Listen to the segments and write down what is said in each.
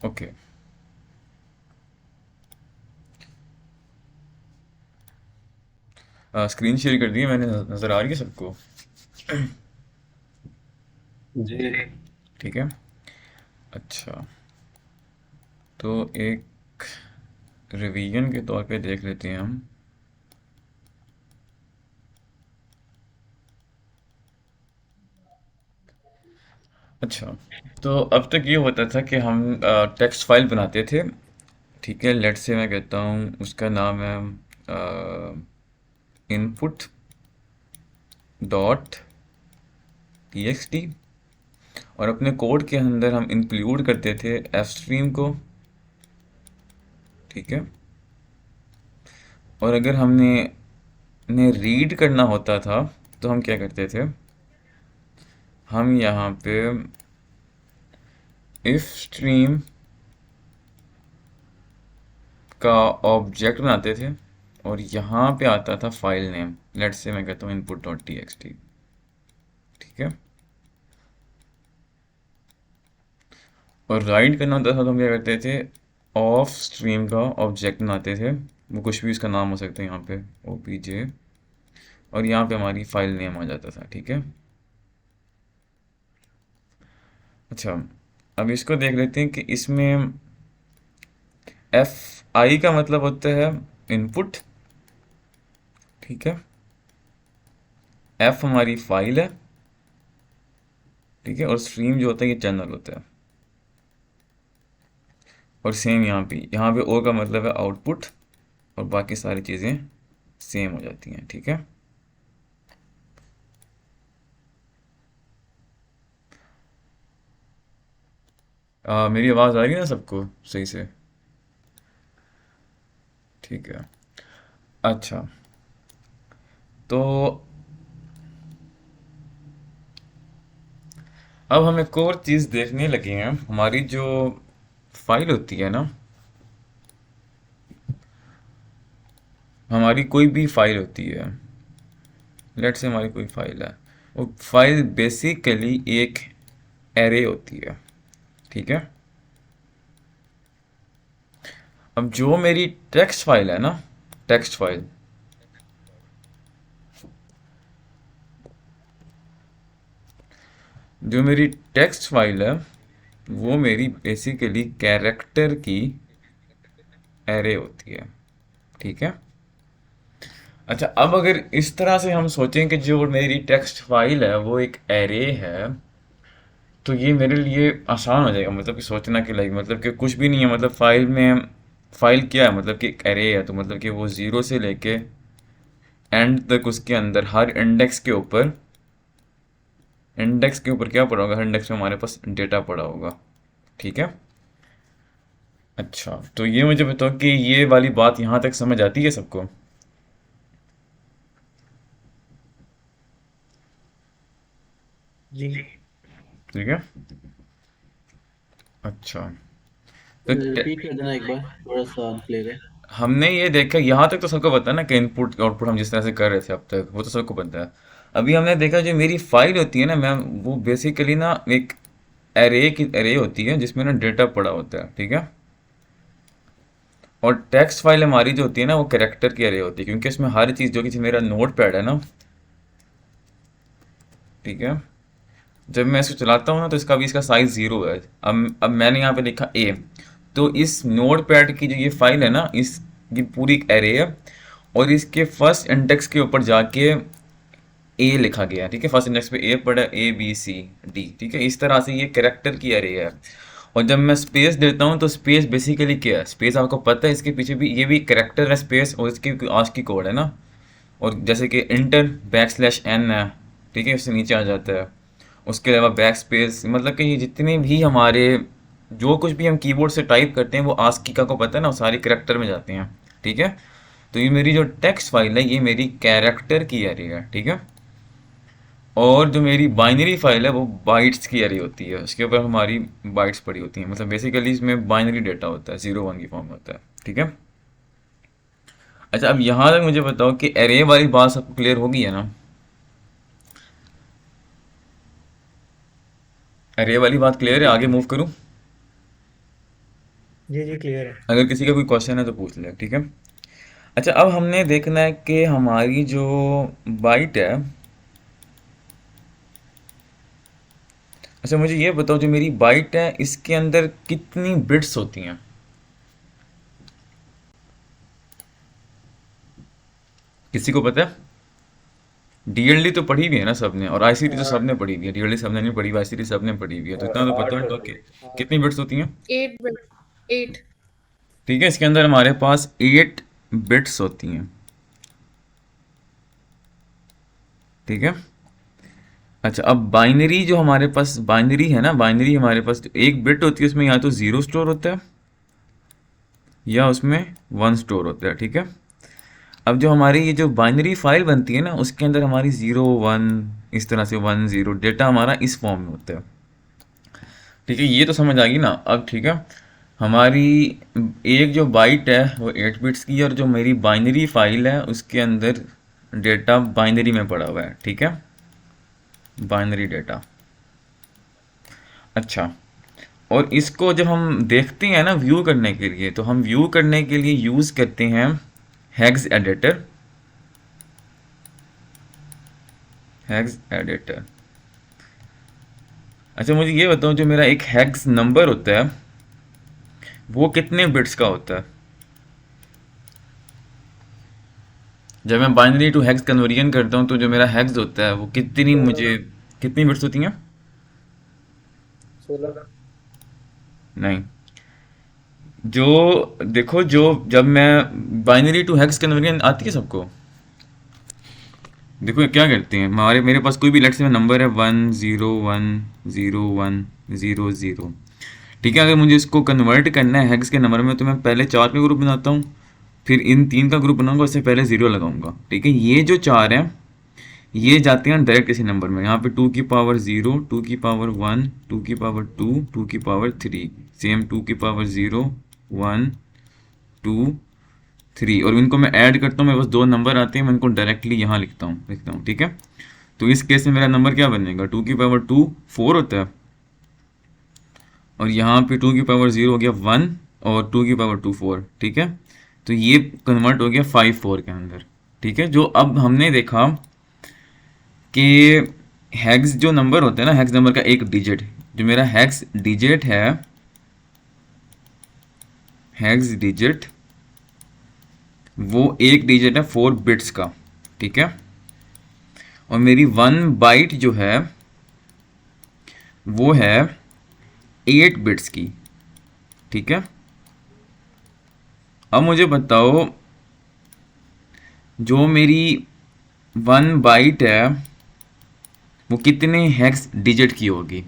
Okay. Screen share कर दी है मैंने, नज़र आ रही है सबको? जी। ठीक है। अच्छा, तो एक रिवीजन के तौर पे देख लेते हैं हम। अच्छा, तो अब तक ये होता था कि हम टेक्स्ट फाइल बनाते थे। ठीक है, लेट्स से मैं कहता हूँ उसका नाम है input dot T X T, और अपने कोड के अंदर हम इंक्लूड करते थे एफ स्ट्रीम को। ठीक है। और अगर हमने ने रीड करना होता था तो हम क्या करते थे, हम यहाँ पे इफ स्ट्रीम का ऑब्जेक्ट बनाते थे, और यहाँ पे आता था फाइल नेम, लेट्स से मैं कहता हूँ input dot T X T. ठीक है। और राइट करना होता था तो हम क्या करते थे, ऑफ स्ट्रीम का ऑब्जेक्ट बनाते थे, वो कुछ भी उसका नाम हो सकता है यहाँ पे, ओ पी जे, और यहाँ पे हमारी फाइल नेम आ जाता था। ठीक है। अच्छा, अब इसको देख लेते हैं कि इसमें एफ आई का मतलब होता है इनपुट। ठीक है। एफ हमारी फाइल है। ठीक है। और स्ट्रीम जो होता है ये चैनल होता है। और सेम यहाँ पे ओ का मतलब है आउटपुट, और बाकी सारी चीज़ें सेम हो जाती हैं। ठीक है। मेरी आवाज़ आ रही है ना सबको सही से? ठीक है। अच्छा, तो अब हम एक और चीज़ देखने लगे हैं, हमारी जो फाइल होती है ना, हमारी कोई भी फाइल होती है, लेट्स से हमारी कोई फाइल है, वो फाइल बेसिकली एक एरे होती है। ठीक है। अब जो मेरी टेक्स्ट फाइल है ना, टेक्स्ट फाइल, जो मेरी टेक्स्ट फाइल है वो मेरी बेसिकली कैरेक्टर की एरे होती है। ठीक है। अच्छा, अब अगर इस तरह से हम सोचें कि जो मेरी टेक्स्ट फाइल है वो एक एरे है, तो ये मेरे लिए आसान हो जाएगा, मतलब कि सोचना कि लाइक मतलब कि कुछ भी नहीं है, मतलब फाइल में, फाइल क्या है, मतलब कि एक एरे है, तो मतलब कि वो ज़ीरो से लेके एंड तक उसके अंदर हर इंडेक्स के ऊपर क्या पड़ा होगा, हर इंडेक्स में हमारे पास डेटा पड़ा होगा। ठीक है। अच्छा, तो ये मुझे बताओ कि ये वाली बात यहाँ तक समझ आती है सबको? जी। ठीक है। अच्छा, तो रिपीट कर देना एक बार, थोड़ा सा अनक्लियर है। हमने ये देखा यहाँ तक तो सबको पता है ना कि इनपुट आउटपुट हम जिस तरह से कर रहे थे अब तक, वो तो सबको पता है। अभी हमने देखा जो मेरी फाइल होती है ना मैम, वो बेसिकली ना एक एरे होती है जिसमें ना डेटा पड़ा होता है। ठीक है। और टेक्स्ट फाइल हमारी जो होती है ना वो कैरेक्टर की एरे होती है, क्योंकि इसमें हर चीज़ जो कि मेरा नोट पैड है ना, ठीक है, जब मैं इसको चलाता हूँ ना तो इसका भी इसका साइज ज़ीरो है। अब मैंने यहाँ पे लिखा ए, तो इस नोट पैड की जो ये फाइल है ना, इसकी पूरी एक एरे है, और इसके फर्स्ट इंडेक्स के ऊपर जाके ए लिखा गया है। ठीक है, फर्स्ट इंडेक्स पे ए पड़ा, ए बी सी डी। ठीक है, इस तरह से ये कैरेक्टर की एरे है। और जब मैं स्पेस देता हूँ तो स्पेस बेसिकली क्या है, स्पेस आपको पता है, इसके पीछे भी ये भी कैरेक्टर है स्पेस, और इसकी आज की कोड है ना। और जैसे कि इंटर बैक स्लैश एन है, ठीक है, उससे नीचे आ जाता है। उसके अलावा बैक स्पेस, मतलब कि ये जितने भी हमारे जो कुछ भी हम कीबोर्ड से टाइप करते हैं वो आस्की का को पता है ना, वो सारे कैरेक्टर में जाते हैं। ठीक है। तो ये मेरी जो टेक्स्ट फाइल है ये मेरी कैरेक्टर की एरे है। ठीक है। और जो मेरी बाइनरी फाइल है वो बाइट्स की एरे होती है, उसके ऊपर हमारी बाइट्स पड़ी होती हैं, मतलब बेसिकली इसमें बाइनरी डेटा होता है, जीरो वन की फॉर्म में होता है। ठीक है। अच्छा, अब यहाँ तक मुझे बताओ कि एरे वाली बात सबको क्लियर होगी है ना? एरे वाली बात क्लियर है, आगे मूव करूँ? जी जी क्लियर है। अगर किसी का कोई क्वेश्चन है तो पूछ ले, ठीक है। अच्छा, अब हमने देखना है कि हमारी जो बाइट है, अच्छा मुझे ये बताओ, जो मेरी बाइट है इसके अंदर कितनी बिट्स होती हैं? किसी को पता है? डीएलडी तो पढ़ी भी है ना सबने, और आईसीटी तो सबने पढ़ी हुई है। डीएलडी सबने नहीं पढ़ी हुई, आईसीटी सबने पढ़ी हुई है, तो इतना तो पता है तो कितनी बिट्स होती हैं? 8 bit 8। ठीक है, इसके अंदर हमारे पास 8 बिट्स होती हैं, ठीक है। अच्छा, अब बाइनरी जो हमारे पास बाइनरी है ना, बाइनरी हमारे पास जो एक बिट होती है उसमें या तो ज़ीरो स्टोर होता है या उसमें वन स्टोर होता है, ठीक है। अब जो हमारी ये जो बाइनरी फाइल बनती है ना, उसके अंदर हमारी ज़ीरो वन, इस तरह से वन ज़ीरो डेटा हमारा इस फॉर्म में होता है, ठीक है। ये तो समझ आ गई ना अब, ठीक है। हमारी एक जो बाइट है वो 8 बिट्स की है, और जो मेरी बाइनरी फाइल है उसके अंदर डेटा बाइनरी में पड़ा हुआ है, ठीक है, बाइनरी डेटा। अच्छा, और इसको जब हम देखते हैं ना व्यू करने के लिए, तो हम व्यू करने के लिए यूज़ करते हैं हेग्स एडिटर, हेग्स एडिटर। अच्छा मुझे ये बताओ, जो मेरा एक हेक्स नंबर होता है वो कितने बिट्स का होता है? जब मैं बाइनरी टू हेक्स कन्वर्जन करता हूँ तो जो मेरा हेक्स होता है वो कितनी, मुझे कितनी बिट्स होती हैं? 16। नहीं, जो देखो, जो जब मैं बाइनरी टू हेक्स कन्वर्जन आती है सबको, देखो ये क्या करते हैं, हमारे मेरे पास कोई भी लेट्स से नंबर है 1 0 1 0 1 0 0, ठीक है। अगर मुझे इसको कन्वर्ट करना है हेक्स के नंबर में, तो मैं पहले चार का ग्रुप बनाता हूँ, फिर इन तीन का ग्रुप बनाऊंगा, उससे पहले ज़ीरो लगाऊंगा, ठीक है। ये जो चार हैं ये जाते हैं डायरेक्ट इसी नंबर में, यहाँ पे 2 की पावर 0, 2 की पावर 1, 2 की पावर 2, 2 की पावर 3, सेम 2 की पावर 0, 1 2 3, और इनको मैं ऐड करता हूँ, मेरे पास दो नंबर आते हैं, मैं इनको डायरेक्टली यहाँ लिखता हूँ, ठीक है। तो इस केस में मेरा नंबर क्या बनेगा, 2 की पावर 2 4 होता है, और यहाँ पे 2 की पावर 0 हो गया 1, और 2 की पावर 2 4, ठीक है। तो ये कन्वर्ट हो गया 5 4 के अंदर, ठीक है। जो अब हमने देखा कि हेक्स जो नंबर होता है ना, हेक्स नंबर का एक डिजिट, जो मेरा हेक्स डिजिट है, हेक्स डिजिट वो एक डिजिट है 4 बिट्स का, ठीक है। और मेरी 1 बाइट जो है वो है 8 बिट्स की, ठीक है। अब मुझे बताओ, जो मेरी 1 बाइट है वो कितने हेक्स डिजिट की होगी?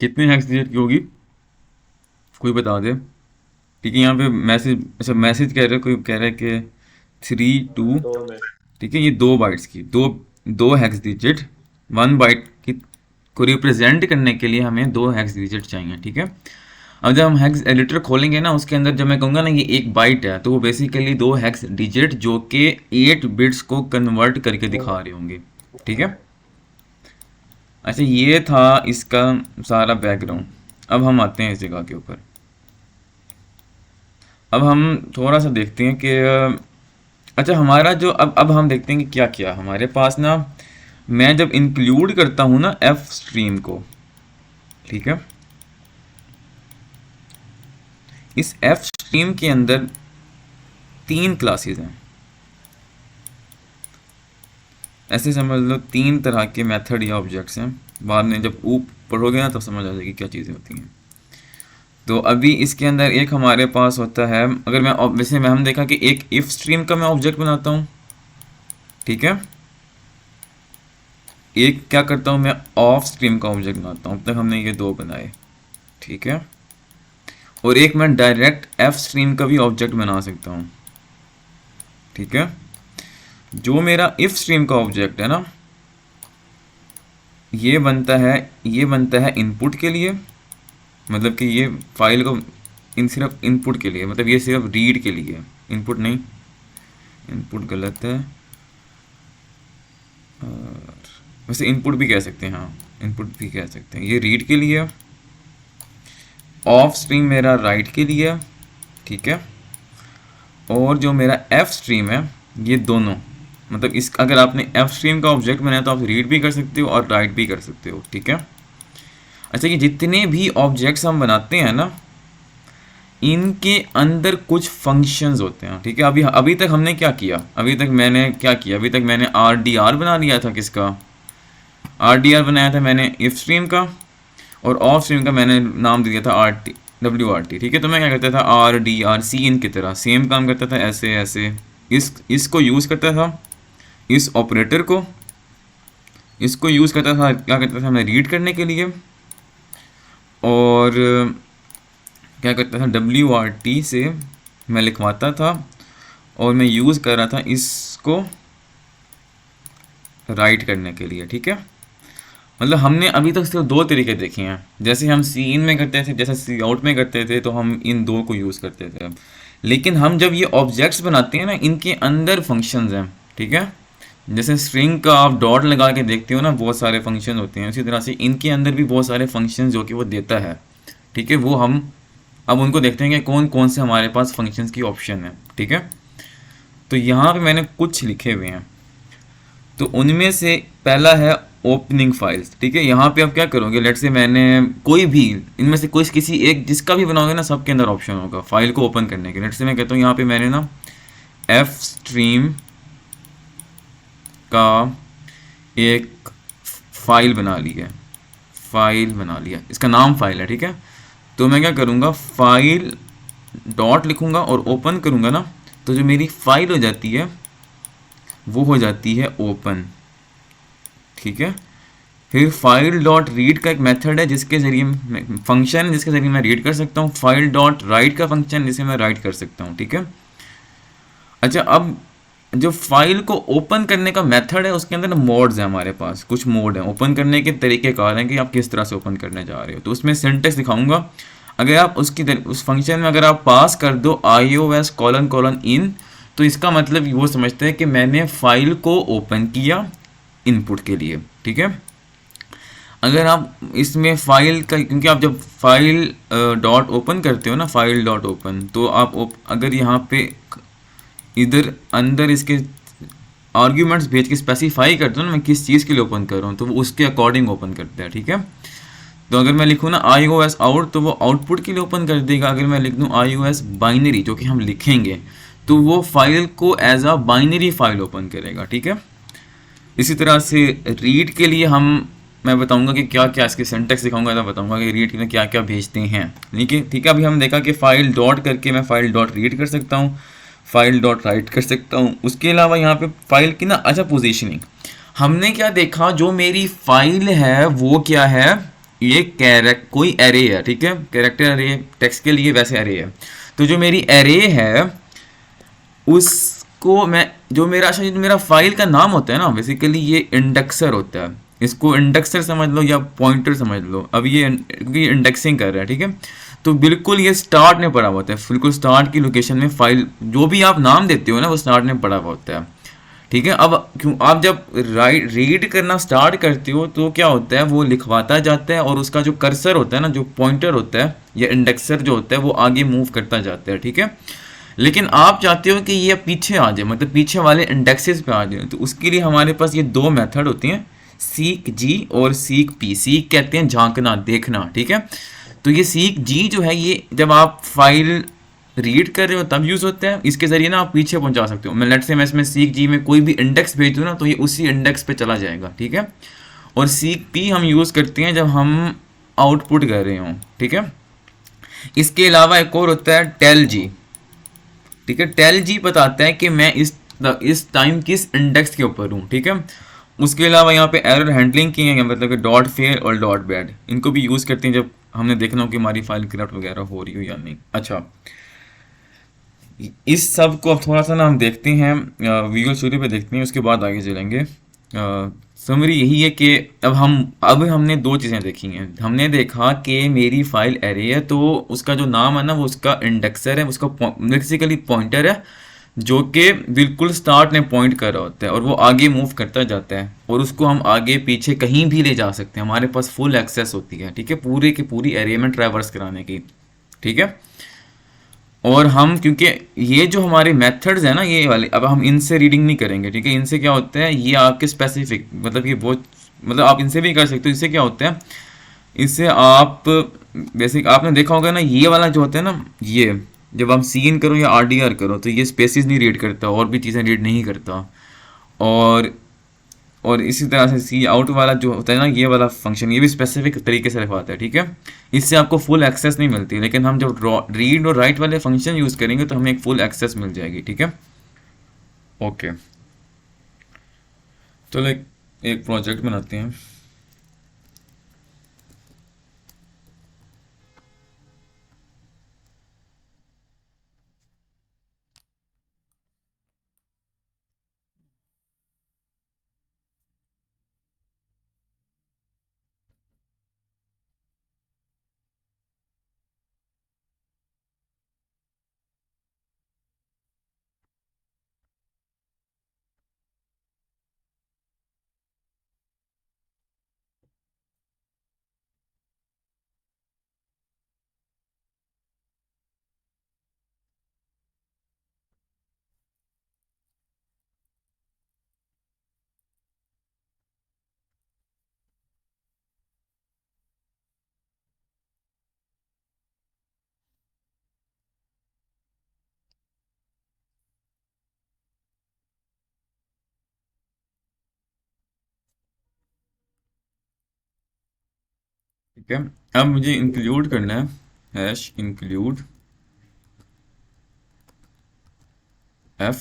कितने हेक्स डिजिट की होगी, कोई बता दे, ठीक है। यहाँ पे मैसेज, अच्छा मैसेज कह रहे, कोई कह रहा है कि 3 2, दो में। ठीक है। ये 2 बाइट्स की, दो दो हेक्स डिजिट, 1 बाइट की को रिप्रेजेंट करने के लिए हमें 2 हेक्स डिजिट चाहिए, ठीक है। अब जब हम हेक्स एडिटर खोलेंगे ना, उसके अंदर जब मैं कहूँगा ना ये एक बाइट है, तो वो बेसिकली 2 हेक्स डिजिट जो कि 8 बिट्स को कन्वर्ट करके दिखा रहे होंगे, ठीक है। अच्छा, ये था इसका सारा बैकग्राउंड। अब हम आते हैं इस जगह के ऊपर। अब हम थोड़ा सा देखते हैं कि अच्छा हमारा जो अब हम देखते हैं कि क्या क्या हमारे पास ना, मैं जब इंक्लूड करता हूँ ना एफ स्ट्रीम को, ठीक है, इस एफ स्ट्रीम के अंदर 3 क्लासेस हैं, ऐसे समझ लो 3 तरह के मेथड या ऑब्जेक्ट्स हैं। बाद में जब ऊप पढ़ोगे ना तब समझ आ जाएगी क्या चीज़ें होती हैं। तो अभी इसके अंदर एक हमारे पास होता है, अगर मैं वैसे में हम देखा कि एक इफ स्ट्रीम का मैं ऑब्जेक्ट बनाता हूँ, ठीक है। एक क्या करता हूँ, मैं ऑफ स्ट्रीम का ऑब्जेक्ट बनाता हूँ। अब तक हमने ये दो बनाए, ठीक है। और एक मैं डायरेक्ट एफ स्ट्रीम का भी ऑब्जेक्ट बना सकता हूँ, ठीक है। जो मेरा इफ स्ट्रीम का ऑब्जेक्ट है ना, ये बनता है इनपुट के लिए, मतलब कि ये फाइल को इन सिर्फ इनपुट के लिए, मतलब ये सिर्फ रीड के लिए, इनपुट नहीं, इनपुट गलत है, और वैसे इनपुट भी कह सकते हैं, हाँ इनपुट भी कह सकते हैं। ये रीड के लिए, ऑफ स्ट्रीम मेरा राइट के लिए, ठीक है। और जो मेरा एफ स्ट्रीम है, ये दोनों, मतलब इस अगर आपने एफ स्ट्रीम का ऑब्जेक्ट बनाया तो आप रीड भी कर सकते हो और राइट भी कर सकते हो, ठीक है। अच्छा, ये जितने भी ऑब्जेक्ट्स हम बनाते हैं ना, इनके अंदर कुछ फंक्शंस होते हैं, ठीक है। अभी अभी तक हमने क्या किया, अभी तक मैंने क्या किया, अभी तक मैंने आर डी आर बना लिया था, किसका, आर डी आर बनाया था मैंने इफ स्ट्रीम का, और ऑफ स्ट्रीम का मैंने नाम दे दिया था R T, W R T, ठीक है। तो मैं क्या करता था, आर डी आर सी इन की तरह सेम काम करता था, ऐसे ऐसे इसको यूज़ करता था, इस ऑपरेटर को, इसको यूज़ करता था, क्या करता था मैं, रीड करने के लिए, और क्या करता था, डब्ल्यू आर टी से मैं लिखवाता था, और मैं यूज़ कर रहा था इसको राइट करने के लिए, ठीक है। मतलब हमने अभी तक सिर्फ दो तरीके देखे हैं, जैसे हम सी इन में करते थे, जैसे सी आउट में करते थे, तो हम इन दो को यूज़ करते थे। लेकिन हम जब ये ऑब्जेक्ट्स बनाते हैं ना, इनके अंदर फंक्शंस हैं, ठीक है। जैसे स्ट्रिंग का आप डॉट लगा के देखते हो ना, बहुत सारे फंक्शन होते हैं, उसी तरह से इनके अंदर भी बहुत सारे फंक्शन जो कि वो देता है, ठीक है। वो हम अब उनको देखते हैं कि कौन कौन से हमारे पास फंक्शंस की ऑप्शन है, ठीक है। तो यहाँ पे मैंने कुछ लिखे हुए हैं, तो उनमें से पहला है ओपनिंग फाइल्स, ठीक है। यहाँ पे आप क्या करोगे, लेट से मैंने कोई भी इनमें से कोई किसी एक जिसका भी बनाओगे ना, सबके अंदर ऑप्शन होगा फाइल को ओपन करने के। लेट से मैं कहता हूँ यहाँ पे मैंने ना एफ स्ट्रीम का एक फाइल बना ली है, फाइल बना लिया, इसका नाम फाइल है, ठीक है। तो मैं क्या करूँगा, फाइल डॉट लिखूँगा और ओपन करूँगा ना, तो जो मेरी फाइल हो जाती है वो हो जाती है ओपन, ठीक है। फिर फाइल डॉट रीड का एक मेथड है जिसके ज़रिए फंक्शन है जिसके ज़रिए मैं रीड कर सकता हूँ, फाइल डॉट राइट का फंक्शन जिसे मैं राइट कर सकता हूँ, ठीक है। अच्छा, अब जो फाइल को ओपन करने का मेथड है उसके अंदर मोड्स हैं, हमारे पास कुछ मोड हैं, ओपन करने के तरीके कार हैं कि आप किस तरह से ओपन करने जा रहे हो। तो उसमें सिंटेक्स दिखाऊंगा, अगर आप उस फंक्शन में अगर आप पास कर दो iOS कॉलन कॉलन इन, तो इसका मतलब वो समझते हैं कि मैंने फाइल को ओपन किया इनपुट के लिए, ठीक है। अगर आप इसमें फाइल का, क्योंकि आप जब फाइल डॉट ओपन करते हो ना, फाइल डॉट ओपन, तो आप अगर यहाँ पे इधर अंदर इसके आर्ग्यूमेंट्स भेज के स्पेसिफाई करते हो ना मैं किस चीज़ के लिए ओपन कर रहा हूँ, तो वो उसके अकॉर्डिंग ओपन करता है, ठीक है। तो अगर मैं लिखूँ ना iOS आउट, तो वो आउटपुट के लिए ओपन कर देगा। अगर मैं लिख दूँ iOS बाइनरी, जो कि हम लिखेंगे, तो वो फाइल को as a binary file open करेगा, ठीक है। इसी तरह से रीड के लिए मैं बताऊंगा कि क्या क्या इसके सिंटेक्स दिखाऊंगा, तो बताऊंगा कि रीड के लिए क्या क्या भेजते हैं, ठीक है। अभी हम देखा कि फाइल डॉट करके मैं फाइल डॉट रीड कर सकता हूँ, फाइल डॉट राइट कर सकता हूँ। उसके अलावा यहाँ पे फाइल की ना, अच्छा पोजीशनिंग, हमने क्या देखा, जो मेरी फाइल है वो क्या है, ये कोई एरे है, ठीक है, कैरेक्टर एरे, टेक्स्ट के लिए वैसे एरे है। तो जो मेरी एरे है उसको मैं, जो मेरा फाइल का नाम होता है ना, बेसिकली ये इंडेक्सर होता है, इसको इंडेक्सर समझ लो या पॉइंटर समझ लो। अब ये क्योंकि ये इंडेक्सिंग कर रहा है, ठीक है, तो बिल्कुल ये स्टार्ट में पड़ा हुआ होता है, बिल्कुल स्टार्ट की लोकेशन में फाइल जो भी आप नाम देते हो ना वो स्टार्ट में पड़ा हुआ होता है, ठीक है। अब क्यों आप जब रीड करना स्टार्ट करते हो तो क्या होता है, वो लिखवाता जाता है और उसका जो कर्सर होता है ना, जो पॉइंटर होता है या इंडेक्सर जो होता है, वो आगे मूव करता जाता है, ठीक है। लेकिन आप चाहते हो कि ये पीछे आ जाए, मतलब पीछे वाले इंडेक्सेस पे आ जाए, तो उसके लिए हमारे पास ये दो मेथड होती हैं, सीक जी और सीक पी। सीक कहते हैं झांकना, देखना, ठीक है। तो ये सीक जी जो है, ये जब आप फाइल रीड कर रहे हो तब यूज़ होता है, इसके ज़रिए ना आप पीछे पहुंचा सकते हो। मैं लेट से मैं इसमें सीक जी में कोई भी इंडेक्स भेज दूँ ना, तो ये उसी इंडेक्स पे चला जाएगा, ठीक है। और सीक पी हम यूज़ करते हैं जब हम आउटपुट कर रहे हों, ठीक है। इसके अलावा एक और होता है टेल जी, ठीक है। टेल जी बताता है कि मैं इस टाइम किस इंडेक्स के ऊपर हूँ, ठीक है। उसके अलावा यहाँ पे एरर हैंडलिंग की है, मतलब कि डॉट फेयर और डॉट बैड, इनको भी यूज़ करते हैं जब हमने देखना हो कि हमारी फाइल करप्ट वगैरह हो रही हो या नहीं। अच्छा, इस सब को अब थोड़ा सा ना हम देखते हैं, विजुअल स्टूडियो पे देखते हैं, उसके बाद आगे चलेंगे। समरी यही है कि अब हमने दो चीज़ें देखी हैं। हमने देखा कि मेरी फाइल एरे है, तो उसका जो नाम है ना वो उसका इंडेक्सर है, उसका बेसिकली पॉइंटर है, जो कि बिल्कुल स्टार्ट में पॉइंट कर रहा होता है और वो आगे मूव करता जाता है और उसको हम आगे पीछे कहीं भी ले जा सकते हैं। हमारे पास फुल एक्सेस होती है, ठीक है, पूरी की पूरी एरे में ट्रैवर्स कराने की, ठीक है। और हम क्योंकि ये जो हमारे मेथड्स हैं ना ये वाले, अब हम इनसे रीडिंग नहीं करेंगे, ठीक है। इनसे क्या होता है, ये आपके स्पेसिफिक मतलब ये बहुत मतलब आप इनसे भी कर सकते हो। इससे क्या होता है, इससे आप बेसिक आपने देखा होगा ना, ये वाला जो होता है ना, ये जब हम सीन करो या आरडीआर करो तो ये स्पेसिस नहीं रीड करता और भी चीज़ें रीड नहीं करता। और और इसी तरह से सी आउट वाला जो होता है ना, ये वाला फंक्शन ये भी स्पेसिफिक तरीके से रखवाता है, ठीक है। इससे आपको फुल एक्सेस नहीं मिलती, लेकिन हम जब रीड और राइट वाले फंक्शन यूज़ करेंगे तो हमें एक फुल एक्सेस मिल जाएगी, ठीक है। ओके, चलो एक प्रोजेक्ट बनाते हैं। ठीक है, अब मुझे इंक्लूड करना है हैश इंक्लूड एफ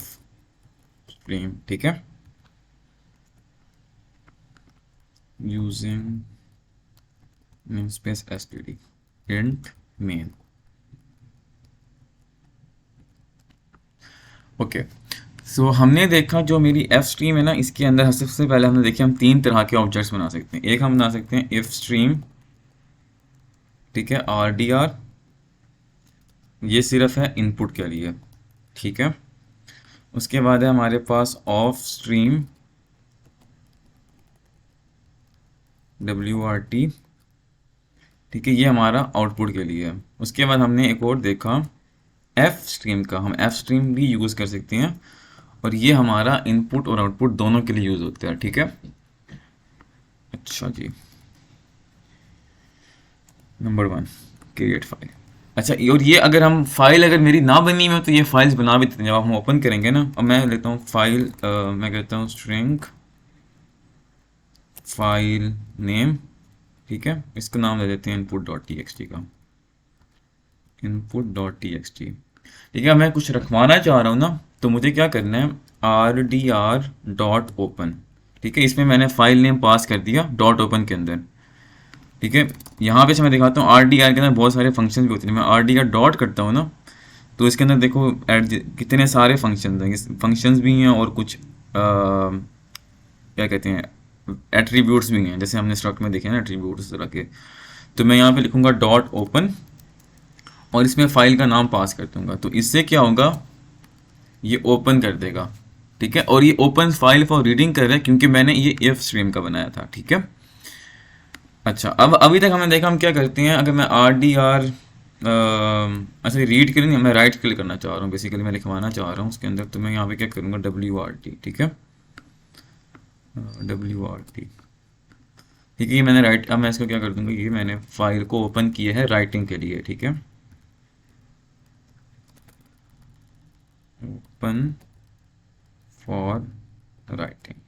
स्ट्रीम, ठीक है, using namespace std int main. Okay, so हमने देखा जो मेरी एफ स्ट्रीम है ना, इसके अंदर सबसे पहले हमने देखा हम तीन तरह के ऑब्जेक्ट्स बना सकते हैं। एक हम बना सकते हैं इफ स्ट्रीम, ठीक है, आर डी आर, ये सिर्फ है इनपुट के लिए, ठीक है। उसके बाद है हमारे पास ofstream W R T, ठीक है, ये हमारा आउटपुट के लिए है। उसके बाद हमने एक और देखा एफ स्ट्रीम का, हम एफ स्ट्रीम भी यूज़ कर सकते हैं और ये हमारा इनपुट और आउटपुट दोनों के लिए यूज़ होता है, ठीक है। अच्छा जी, नंबर वन, क्रिएट फाइल। अच्छा, और ये अगर हम फाइल अगर मेरी ना बनी हो तो ये फाइल्स बना भी देते हैं जब हम ओपन करेंगे ना। अब मैं लेता हूँ फाइल, मैं कहता हूँ स्ट्रिंग फाइल नेम, ठीक है, इसका नाम दे देते हैं input dot T X T का, input dot T X T, ठीक है। मैं कुछ रखवाना चाह रहा हूँ ना, तो मुझे क्या करना है, R D R dot open, ठीक है। इसमें मैंने फाइल नेम पास कर दिया डॉट ओपन के अंदर, ठीक है। यहाँ पे से मैं दिखाता हूँ आर डी आर के अंदर बहुत सारे फंक्शन भी होते हैं। मैं आर डी आर डॉट करता हूँ ना, तो इसके अंदर देखो कितने सारे फंक्शन हैं, फंक्शंस भी हैं और कुछ क्या कहते हैं एट्रीब्यूट्स भी हैं, जैसे हमने स्ट्रक्ट में देखे ना एट्रीब्यूट्स तरह के। तो मैं यहाँ पे लिखूँगा डॉट ओपन और इसमें फाइल का नाम पास कर दूंगा, तो इससे क्या होगा, ये ओपन कर देगा, ठीक है। और ये ओपन फाइल फॉर रीडिंग कर रहा है क्योंकि मैंने ये इफ स्ट्रीम का बनाया था, ठीक है। अच्छा, अब अभी तक हमने देखा हम क्या करते हैं, अगर मैं आर डी आर अच्छा रीड के लिए नहीं, मैं राइट क्लिक करना चाह रहा हूँ, बेसिकली मैं लिखवाना चाह रहा हूँ उसके अंदर, तो मैं यहाँ पे क्या करूँगा डब्ल्यू आर टी, ठीक है, डब्ल्यू आर टी, ठीक है। ये मैंने राइट, अब मैं इसको क्या कर दूंगा, ये मैंने फाइल को ओपन किया है राइटिंग के लिए, ठीक है, ओपन फॉर राइटिंग।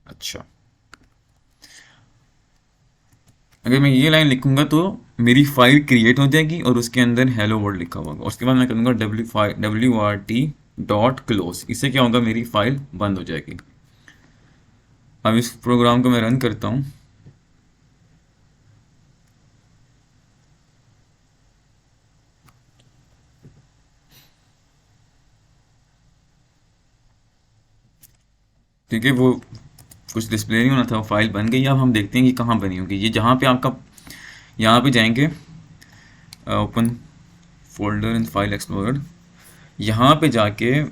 अच्छा, अगर मैं ये लाइन लिखूंगा तो मेरी फाइल क्रिएट हो जाएगी और उसके अंदर हेलो वर्ल्ड लिखा होगा। उसके बाद मैं करूँगा W R T dot close, इससे क्या होगा, मेरी फाइल बंद हो जाएगी। अब इस प्रोग्राम को मैं रन करता हूँ, ठीक है, वो कुछ डिस्प्ले नहीं होना था, वो फाइल बन गई। अब हम देखते हैं कि कहाँ बनी होगी। ये जहाँ पे आपका, यहाँ पे जाएंगे, open folder in file explorer, यहाँ पे जाके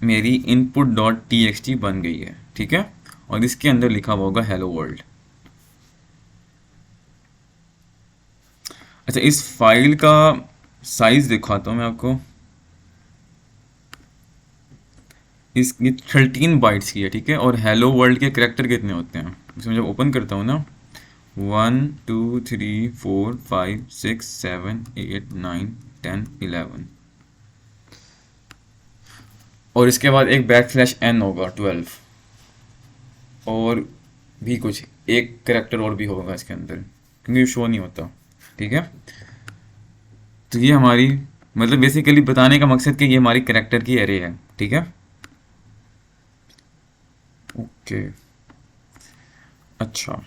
मेरी input dot T X T बन गई है, ठीक है। और इसके अंदर लिखा हुआ होगा हेलो वर्ल्ड। अच्छा, इस फाइल का साइज दिखाता हूँ मैं आपको। ये 13 बाइट्स की है, ठीक है। और हेलो वर्ल्ड के करैक्टर कितने होते हैं, इसमें जब ओपन करता हूँ ना, 1 2 3 4 5 6 7 8 9 10 11, और इसके बाद एक \n होगा 12, और भी कुछ एक करैक्टर और भी होगा इसके अंदर, क्योंकि शो नहीं होता, ठीक है। तो ये हमारी, मतलब बेसिकली बताने का मकसद कि ये हमारी करैक्टर की एरे है, ठीक है। ओके, अच्छा,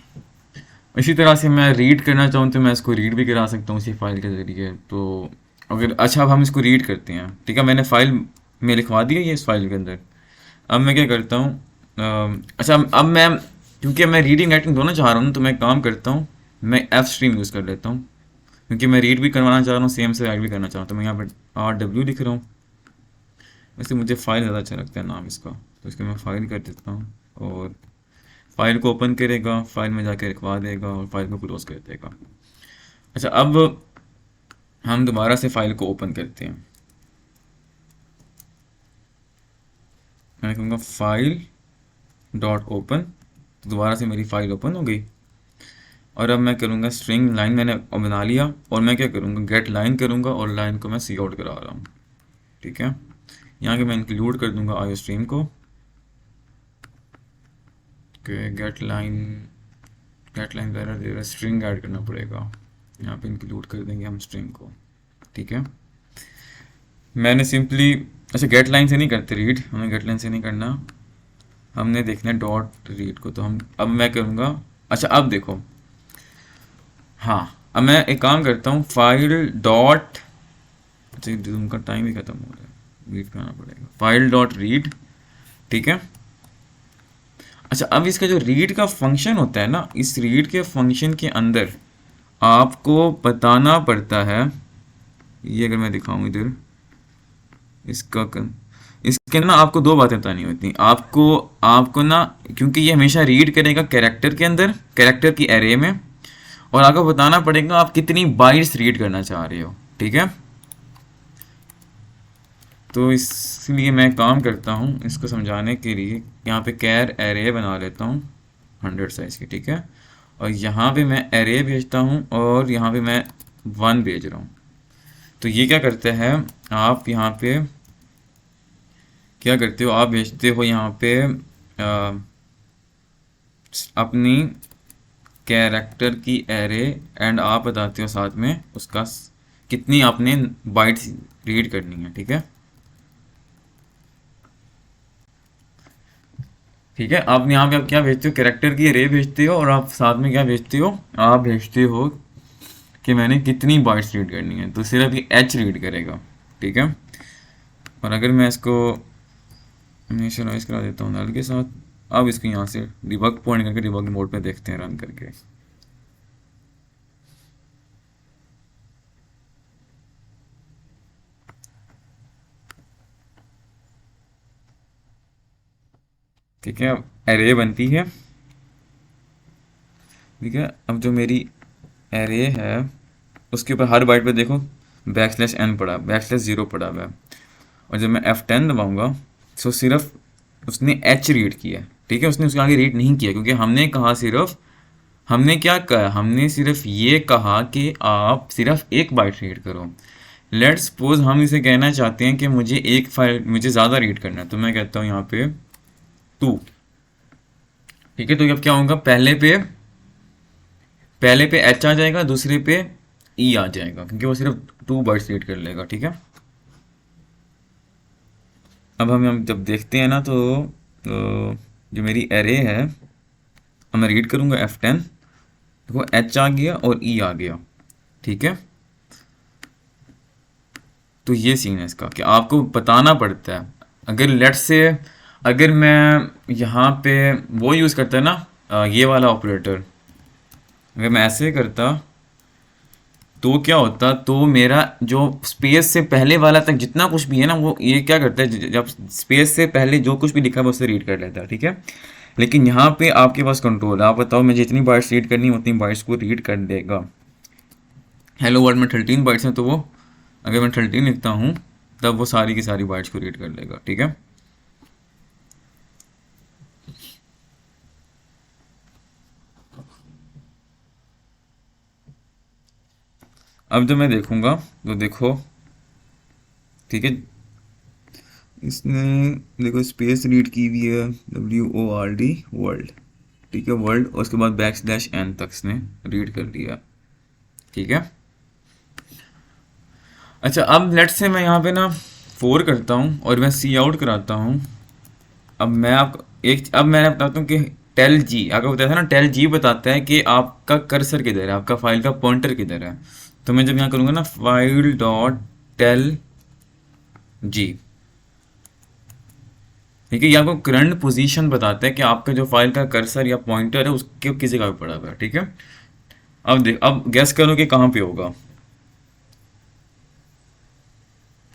इसी तरह से मैं रीड करना चाहूँ तो मैं इसको रीड भी करा सकता हूँ इसी फाइल के ज़रिए। तो अगर, अच्छा, अब हम इसको रीड करते हैं, ठीक है। मैंने फाइल में लिखवा दिया ये इस फाइल के अंदर। अब मैं क्या करता हूँ, अच्छा, अब मैं, क्योंकि मैं रीडिंग राइटिंग दोनों चाह रहा हूँ, तो मैं काम करता हूँ, मैं एफ स्ट्रीम यूज़ कर लेता हूँ, क्योंकि मैं रीड भी करवाना चाह रहा हूँ, सेम से राइट भी करना चाह रहा हूँ। तो मैं यहाँ पर RW लिख रहा हूँ। वैसे मुझे फ़ाइल ज़्यादा अच्छा लगता है नाम इसका, तो इसको मैं फ़ाइल कर देता हूँ, और फाइल को ओपन करेगा, फाइल में जाके लिखवा देगा और फाइल को क्लोज कर देगा। अच्छा, अब हम दोबारा से फाइल को ओपन करते हैं। मैं कहूँगा फाइल डॉट ओपन, तो दोबारा से मेरी फाइल ओपन हो गई। और अब मैं करूँगा स्ट्रिंग लाइन, मैंने बना लिया, और मैं क्या करूँगा, गेट लाइन करूँगा, और लाइन को मैं सी आउट करा रहा हूँ, ठीक है। यहाँ के मैं इंक्लूड कर दूँगा आयो स्ट्रीम को, get line where there string add करना पड़ेगा, यहाँ पे इंक्लूड कर देंगे हम स्ट्रिंग को, ठीक है। मैंने सिंपली, अच्छा, गेट लाइन से नहीं करते रीड, हमें गेट लाइन से नहीं करना, हमने देखना है डॉट रीड को। तो हम, अब मैं करूँगा, अच्छा, अब देखो, हाँ, अब मैं एक काम करता हूँ, फाइल डॉट, अच्छा, उनका टाइम ही खत्म हो रहा है, रीड करना पड़ेगा, फाइल डॉट रीड, ठीक है। अच्छा, अब इसका जो रीड का फंक्शन होता है ना, इस रीड के फंक्शन के अंदर आपको बताना पड़ता है, ये अगर मैं दिखाऊं इधर, इसका इसके ना आपको दो बातें बतानी होती, आपको आपको ना, क्योंकि ये हमेशा रीड करेगा कैरेक्टर के अंदर, कैरेक्टर की एरे में, और आपको बताना पड़ेगा आप कितनी बाइट्स रीड करना चाह रहे हो, ठीक है। तो इसलिए मैं काम करता हूँ इसको समझाने के लिए, यहाँ पे कैर एरे बना लेता हूँ 100 साइज की, ठीक है। और यहाँ पे मैं एरे भेजता हूँ, और यहाँ पे मैं 1 भेज रहा हूँ। तो ये क्या करते हैं, आप यहाँ पे क्या करते हो, आप भेजते हो यहाँ पे अपनी कैरेक्टर की एरे, एंड आप बताते हो साथ में उसका कितनी आपने बाइट्स रीड करनी है, ठीक है। ठीक है, आप यहाँ पे आप क्या भेजते हो, कैरेक्टर की एरे भेजते हो, और आप साथ में क्या भेजते हो, आप भेजते हो कि मैंने कितनी बाइट्स रीड करनी है। तो सिर्फ ये एच रीड करेगा, ठीक है। और अगर मैं इसको इनिशियलाइज करा देता हूँ नल के साथ, अब इसको यहाँ से डिबग पॉइंट करके डिबग मोड पे देखते हैं रन करके। ठीक है, अब एरे बनती है, ठीक है। अब जो मेरी एरे है उसके ऊपर हर बाइट पे देखो \n पड़ा, \0 पड़ा हुआ है। और जब मैं F10 दबाऊंगा तो सिर्फ उसने h रीड किया, ठीक है, उसने उसके आगे रीड नहीं किया, क्योंकि हमने कहा सिर्फ, हमने क्या कहा, हमने सिर्फ ये कहा कि आप सिर्फ एक बाइट रीड करो। लेट्स सपोज हम इसे कहना चाहते हैं कि मुझे एक फाइल, मुझे ज़्यादा रीड करना है, तो मैं कहता हूँ यहाँ पे 2, ठीक है। तो अब क्या होगा, पहले पे h आ जाएगा, दूसरे पे e आ जाएगा, क्योंकि वो सिर्फ 2 बाइट्स रीड कर लेगा, ठीक है। अब हम जब देखते हैं ना, तो जो मेरी एरे है, अब मैं रीड करूँगा F10, देखो h आ गया और e आ गया, ठीक है। तो ये सीन है इसका कि आपको बताना पड़ता है। अगर लेट से अगर मैं यहाँ पे वो यूज़ करता ना ये वाला ऑपरेटर, अगर मैं ऐसे करता तो क्या होता, तो मेरा जो स्पेस से पहले वाला तक जितना कुछ भी है ना, वो ये क्या करता है, जब स्पेस से पहले जो कुछ भी लिखा है वो उससे रीड कर लेता है, ठीक है। लेकिन यहाँ पे आपके पास कंट्रोल है, आप बताओ मैं जितनी बाइट्स रीड करनी है उतनी बाइट्स को रीड कर देगा। हेलो वर्ल्ड में 13 बाइट्स हैं, तो वो अगर मैं 13 लिखता हूँ तब वो सारी की सारी बाइट्स को रीड कर लेगा, ठीक है। अब जब मैं देखूंगा तो देखो, ठीक है, इसने देखो स्पेस रीड की हुई है, WORD वर्ल्ड, ठीक है, वर्ल्ड, और उसके बाद \n तक इसने रीड कर लिया, ठीक है। अच्छा, अब लेट्स से मैं यहाँ पे ना 4 करता हूँ और मैं सी आउट कराता हूँ। अब मैं आपको अब मैं बताता हूँ कि टेल जी, आपको बताया था ना, टेल जी बताता है कि आपका कर्सर किधर है, आपका फाइल का पॉइंटर किधर है। तो मैं जब यहाँ करूँगा ना फाइल डॉट टेल जी, ठीक है, ये आपको करंट पोजीशन बताता है कि आपका जो फाइल का कर्सर या पॉइंटर है उसके किसी का भी पड़ा हुआ है, ठीक है। अब गैस करो कि कहाँ पे होगा,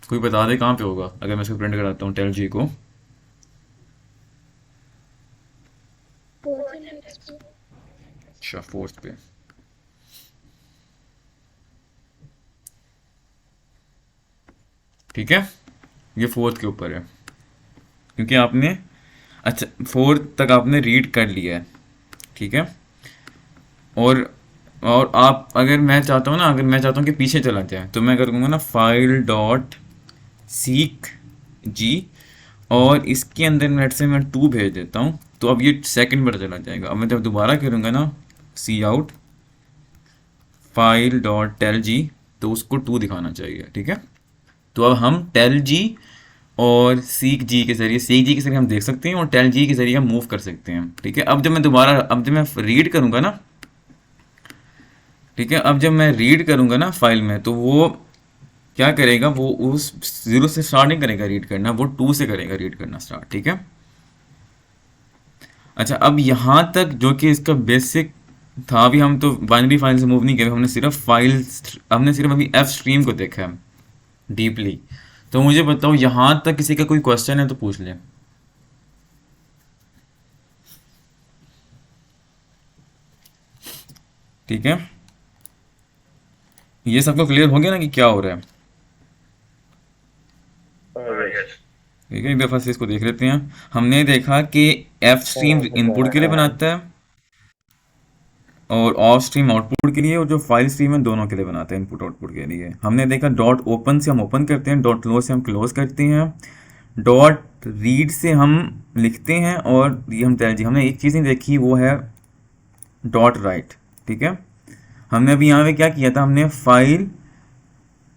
कोई बता दे कहाँ पे होगा अगर मैं इसको प्रिंट कराता हूँ टेल जी को। फोर्थ इंडेक्स पे। अच्छा, 4th पे, ठीक है, ये 4th के ऊपर है क्योंकि आपने, अच्छा 4th तक आपने रीड कर लिया है, ठीक है। और आप, अगर मैं चाहता हूँ ना, अगर मैं चाहता हूँ कि पीछे चला जाए तो मैं करूँगा ना फाइल डॉट सीक जी, और इसके अंदर नेट से मैं 2 भेज देता हूँ, तो अब ये सेकंड पर चला जाएगा। अब मैं जब दोबारा करूँगा ना सी out file dot tell G, तो उसको 2 दिखाना चाहिए, ठीक है। तो अब हम टेल जी और सीक जी के जरिए, सीक जी के जरिए हम देख सकते हैं और टेल जी के जरिए हम मूव कर सकते हैं, ठीक है। अब जब मैं दोबारा, अब जब मैं रीड करूँगा ना, ठीक है, अब जब मैं रीड करूँगा ना फाइल में, तो वो क्या करेगा, वो उस 0 से स्टार्ट नहीं करेगा रीड करना, वो 2 से करेगा रीड करना स्टार्ट, ठीक है। अच्छा, अब यहाँ तक जो कि इसका बेसिक था, अभी हम तो बाइनरी फाइल से मूव नहीं करे, हमने सिर्फ अभी एफ स्ट्रीम को देखा है डीपली। तो मुझे बताओ यहाँ तक किसी का कोई क्वेश्चन है तो पूछ ले, ठीक है। ये सबको क्लियर हो गया ना कि क्या हो रहा है, ठीक है। एक दफ़ा से इसको देख लेते हैं। हमने देखा कि एफ स्ट्रीम इनपुट के लिए बनाता है और ऑफ स्ट्रीम आउटपुट के लिए, और जो फाइल स्ट्रीम है दोनों के लिए बनाते हैं, इनपुट आउटपुट के लिए। हमने देखा डॉट ओपन से हम ओपन करते हैं, डॉट क्लोज से हम क्लोज करते हैं, डॉट रीड से हम लिखते हैं, और ये हम टेल जी, हमने एक चीज़ नहीं देखी, वो है डॉट राइट, ठीक है। हमने अभी यहाँ पे क्या किया था, हमने फाइल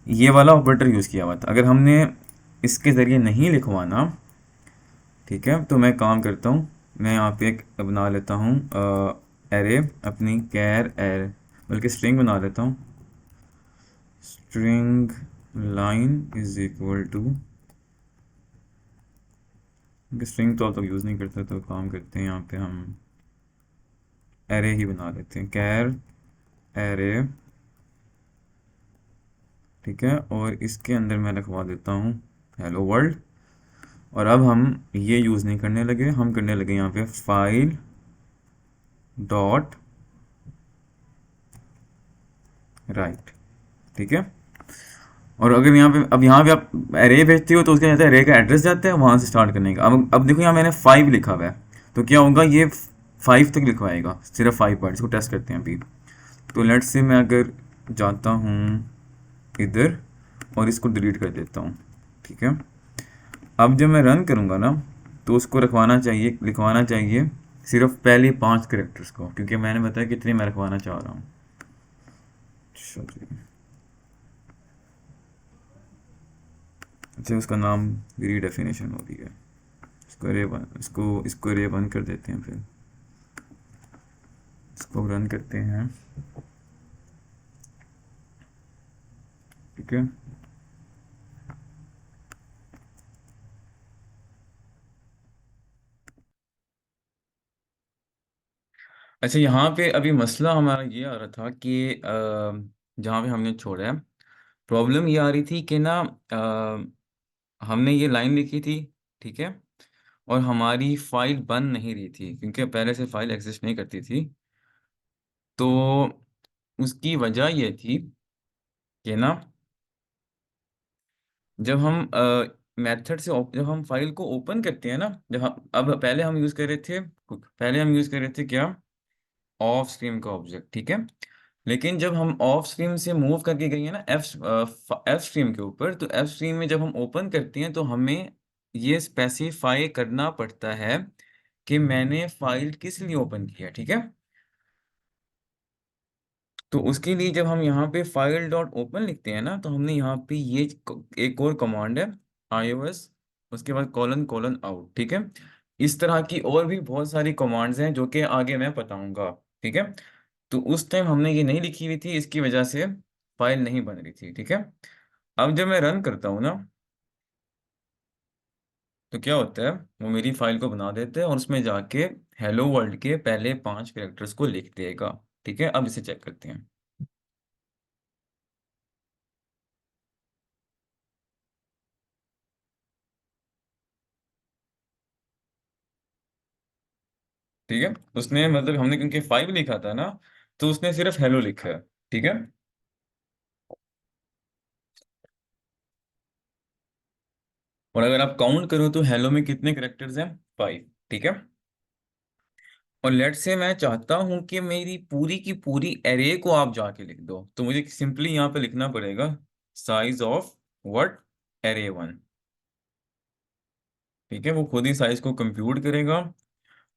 ये वाला ऑपरेटर यूज़ किया हुआ था। अगर हमने इसके ज़रिए नहीं लिखवाना, ठीक है, तो मैं काम करता हूँ, मैं यहाँ पे एक बना लेता हूँ एरे, अपनी कैर एरे, बल्कि स्ट्रिंग बना लेता हूँ, string line is equal to, string तो आप तक यूज़ नहीं करते, तो काम करते हैं यहाँ पे हम एरे ही बना लेते हैं, कैर एरे, ठीक है। और इसके अंदर मैं रखवा देता हूँ हेलो वर्ल्ड। और अब हम ये यूज़ नहीं करने लगे, हम करने लगे यहाँ पे फाइल डॉट राइट, ठीक है। और अगर यहाँ पे, अब यहाँ पे आप एरे भेजते हो तो उसके जाता है एरे का एड्रेस जाता है वहाँ से स्टार्ट करने का। अब देखो यहाँ मैंने 5 लिखा हुआ है, तो क्या होगा, ये 5 तक लिखवाएगा, सिर्फ 5 पार्ट। इसको टेस्ट करते हैं अभी। तो लेट्स से मैं अगर जाता हूँ इधर और इसको डिलीट कर देता हूँ, ठीक है। अब जब मैं रन करूँगा ना, तो उसको रखवाना चाहिए, लिखवाना चाहिए सिर्फ पहले 5 करेक्टर्स को, क्योंकि मैंने बताया कितने मैं रखवाना चाह रहा हूँ। अच्छा, उसका नाम रीडेफिनेशन हो रही है, इसको रे वन, इसको रे वन कर देते हैं, फिर इसको रन करते हैं, ठीक है। अच्छा, यहाँ पे अभी मसला हमारा ये आ रहा था कि जहाँ पे हमने छोड़ा है, प्रॉब्लम ये आ रही थी कि ना हमने ये लाइन लिखी थी, ठीक है, और हमारी फाइल बन नहीं रही थी क्योंकि पहले से फाइल एग्जिस्ट नहीं करती थी। तो उसकी वजह ये थी कि ना, जब हम मेथड से जब हम फाइल को ओपन करते हैं ना, जब हम अब पहले हम यूज कर रहे थे, क्या, ऑफ स्ट्रीम का ऑब्जेक्ट, ठीक है। लेकिन जब हम ऑफ स्ट्रीम से मूव करके गए हैं ना एफ स्ट्रीम के ऊपर, तो एफ स्ट्रीम में जब हम ओपन करते हैं तो हमें ये स्पेसिफाई करना पड़ता है कि मैंने फाइल किस लिए ओपन किया, ठीक है। तो उसके लिए जब हम यहाँ पे फाइल डॉट ओपन लिखते हैं ना, तो हमने यहाँ पे ये एक और कमांड है, iOS, उसके बाद कोलन कोलन आउट, ठीक है। इस तरह की और भी बहुत सारी कमांड्स हैं जो कि आगे मैं बताऊंगा, ठीक है। तो उस टाइम हमने ये नहीं लिखी हुई थी, इसकी वजह से फाइल नहीं बन रही थी, ठीक है। अब जब मैं रन करता हूँ ना, तो क्या होता है, वो मेरी फाइल को बना देते हैं और उसमें जाके हेलो वर्ल्ड के पहले 5 कैरेक्टर्स को लिख देगा, ठीक है। अब इसे चेक करते हैं। ठीक है, उसने मतलब हमने क्योंकि 5 लिखा था ना, तो उसने सिर्फ हेलो लिखा है, ठीक है। और अगर आप काउंट करो तो हेलो में कितने कैरेक्टर्स हैं, 5, ठीक है। और लेट से मैं चाहता हूं कि मेरी पूरी की पूरी एरे को आप जाके लिख दो, तो मुझे सिंपली यहाँ पे लिखना पड़ेगा साइज ऑफ व्हाट, array 1, ठीक है। वो खुद ही साइज को कंप्यूट करेगा,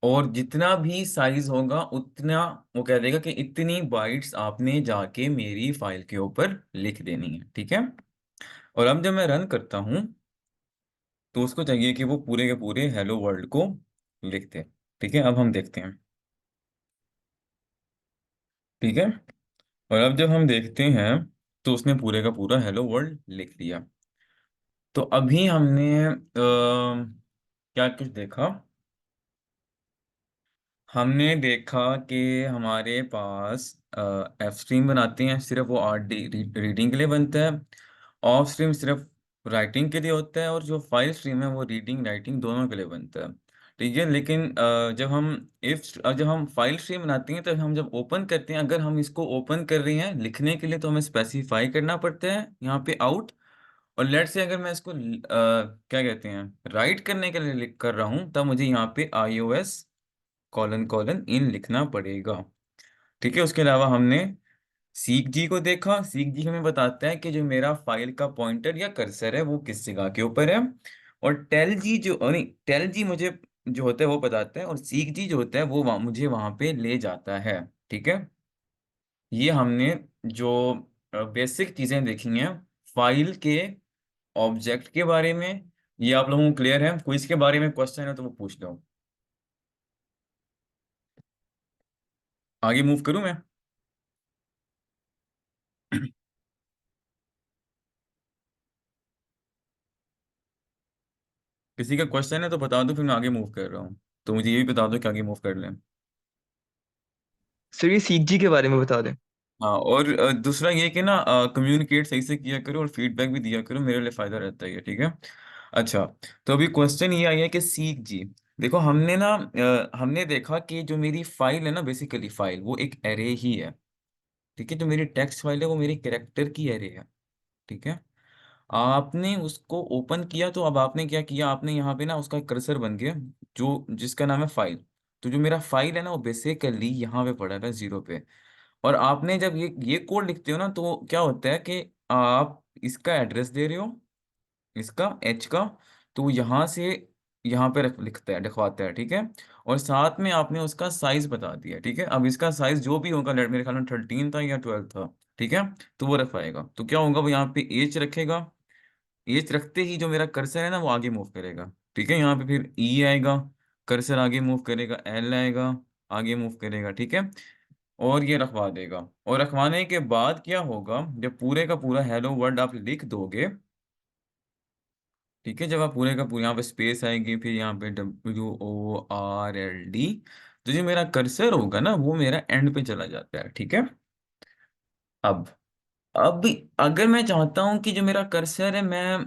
और जितना भी साइज होगा उतना वो कह देगा कि इतनी बाइट्स आपने जाके मेरी फाइल के ऊपर लिख देनी है, ठीक है। और अब जब मैं रन करता हूं, तो उसको चाहिए कि वो पूरे के पूरे हेलो वर्ल्ड को लिख दे, ठीक है। अब हम देखते हैं, ठीक है। और अब जब हम देखते हैं, तो उसने पूरे का पूरा हेलो वर्ल्ड लिख दिया। तो अभी हमने क्या कुछ देखा, हमने देखा कि हमारे पास एफ स्ट्रीम बनाते हैं, सिर्फ वो आर डी रीडिंग के लिए बनता है। ऑफ स्ट्रीम सिर्फ राइटिंग के लिए होता है, और जो फाइल स्ट्रीम है वो रीडिंग राइटिंग दोनों के लिए बनता है, ठीक है। लेकिन जब हम फाइल स्ट्रीम बनाते हैं, तो हम जब ओपन करते हैं, अगर हम इसको ओपन कर रहे हैं लिखने के लिए, तो हमें स्पेसिफाई करना पड़ता है यहाँ पे आउट। और लेट से अगर मैं इसको क्या कहते हैं, राइट करने के लिए लिख कर रहा हूँ, तब मुझे यहाँ पे iOS कॉलन कॉलन इन लिखना पड़ेगा, ठीक है। उसके अलावा हमने सीख जी को देखा, सीख जी हमें बताता है कि जो मेरा फाइल का पॉइंटर या कर्सर है वो किस जगह के ऊपर है। और टेल जी जो नहीं, टेल जी मुझे जो होता है वो बताता है, और सीख जी जो होता है वो मुझे वहां पे ले जाता है, ठीक है। ये हमने जो बेसिक चीजें देखी हैं फाइल के ऑब्जेक्ट के बारे में, ये आप लोगों को क्लियर है। कोई इसके बारे में क्वेश्चन है तो वो पूछ लो। आगे मूव करूं मैं? किसी का क्वेश्चन है तो बता दो, फिर मैं आगे मूव कर रहा हूँ। तो मुझे ये भी बता दो कि आगे मूव कर लें। सर ये सीख जी के बारे में बता दें। हाँ, और दूसरा ये कि ना कम्युनिकेट सही से किया करो और फीडबैक भी दिया करो, मेरे लिए फायदा रहता है ये, ठीक है। अच्छा, तो अभी क्वेश्चन ये आई है कि सीख जी, देखो हमने ना हमने देखा कि जो मेरी फाइल है ना, बेसिकली फाइल वो एक एरे ही है, ठीक है। जो मेरी टेक्स्ट फाइल है वो मेरी कैरेक्टर की एरे है, ठीक है। आपने उसको ओपन किया, तो अब आपने क्या किया, आपने यहाँ पे ना उसका कर्सर बन गया जो जिसका नाम है फाइल। तो जो मेरा फाइल है ना वो बेसिकली यहाँ पे पड़ा था 0 पे। और आपने जब ये कोड लिखते हो ना, तो क्या होता है कि आप इसका एड्रेस दे रहे हो, इसका एच का, तो यहाँ से यहाँ पे लिखता है, लिखवाता है, ठीक है। और साथ में आपने उसका साइज बता दिया, ठीक है। अब इसका साइज जो भी होगा, मेरे ख्याल में 13 था या 12 था, ठीक है। तो वो रखवाएगा, तो क्या होगा, वो यहाँ पे एच रखेगा। एज रखते ही जो मेरा कर्सर है ना वो आगे मूव करेगा, ठीक है। यहाँ पे फिर ई आएगा, कर्सर आगे मूव करेगा, एल आएगा, आगे मूव करेगा, ठीक है। और ये रखवा देगा। और रखवाने के बाद क्या होगा, जब पूरे का पूरा हेलो वर्ड आप लिख दोगे, ठीक है, जब आप पूरे का पूरा यहाँ पे स्पेस आएगी, फिर यहाँ पे WORLD, तो जो मेरा कर्सर होगा ना वो मेरा एंड पे चला जाता है, ठीक है। अब अब अगर मैं चाहता हूं कि जो मेरा कर्सर है मैं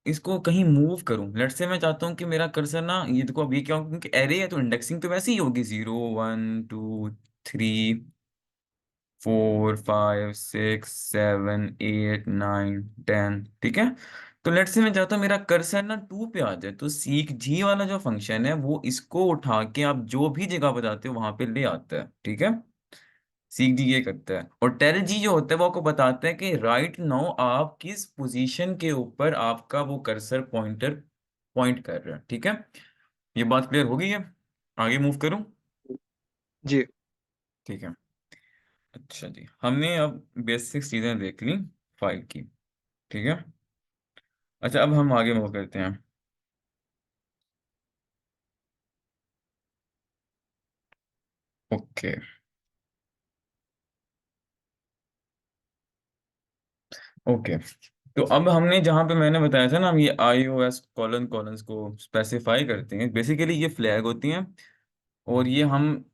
इसको कहीं मूव करूं, लेट्स से मैं चाहता हूं कि मेरा कर्सर ना, ये देखो अब ये क्या होगा, क्योंकि एरे है तो इंडेक्सिंग तो वैसे ही होगी, 0 1 2 3 4 5 6 7 8 9 10, ठीक है। तो लेट्स से मैं चाहता हूँ मेरा कर्सर ना 2 पे आ जाए, तो सीक जी वाला जो फंक्शन है वो इसको उठा के आप जो भी जगह बताते हो वहां पे ले आता है, ठीक है। सीख जी ये करता है, और टेल जी जो होता है वो आपको बताता है कि राइट नाउ आप किस पोजीशन के ऊपर आपका वो कर्सर पॉइंटर पॉइंट कर रहा है, ठीक है। ये बात क्लियर हो गई है, आगे मूव करूं? जी। ठीक है। अच्छा जी, हमने अब बेसिक चीजें देख ली फाइल की, ठीक है। अच्छा, अब हम आगे मूव करते हैं। ओके। ओके, तो अब हमने जहां पे मैंने बताया था ना, हम ये आई ओ एस कॉलन कॉलन्स को स्पेसिफाई करते हैं, बेसिकली ये फ्लैग होती हैं, और ये हम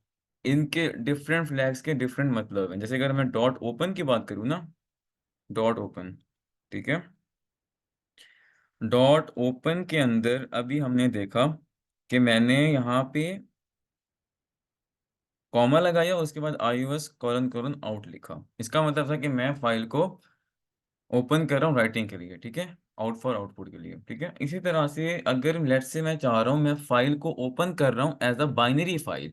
इनके डिफरेंट फ्लैग्स के डिफरेंट मतलब हैं। जैसे अगर मैं डॉट ओपन की बात करूँ ना, डॉट ओपन, ठीक है। डॉट ओपन के अंदर अभी हमने देखा कि मैंने यहाँ पे कॉमा लगाया, उसके बाद I O S colon colon out लिखा। इसका मतलब था कि मैं फाइल को ओपन कर रहा हूँ राइटिंग के लिए, ठीक है, आउट फॉर आउटपुट के लिए, ठीक है। इसी तरह से अगर लेट्स से मैं चाह रहा हूँ मैं फाइल को ओपन कर रहा हूँ एज अ बाइनरी फाइल,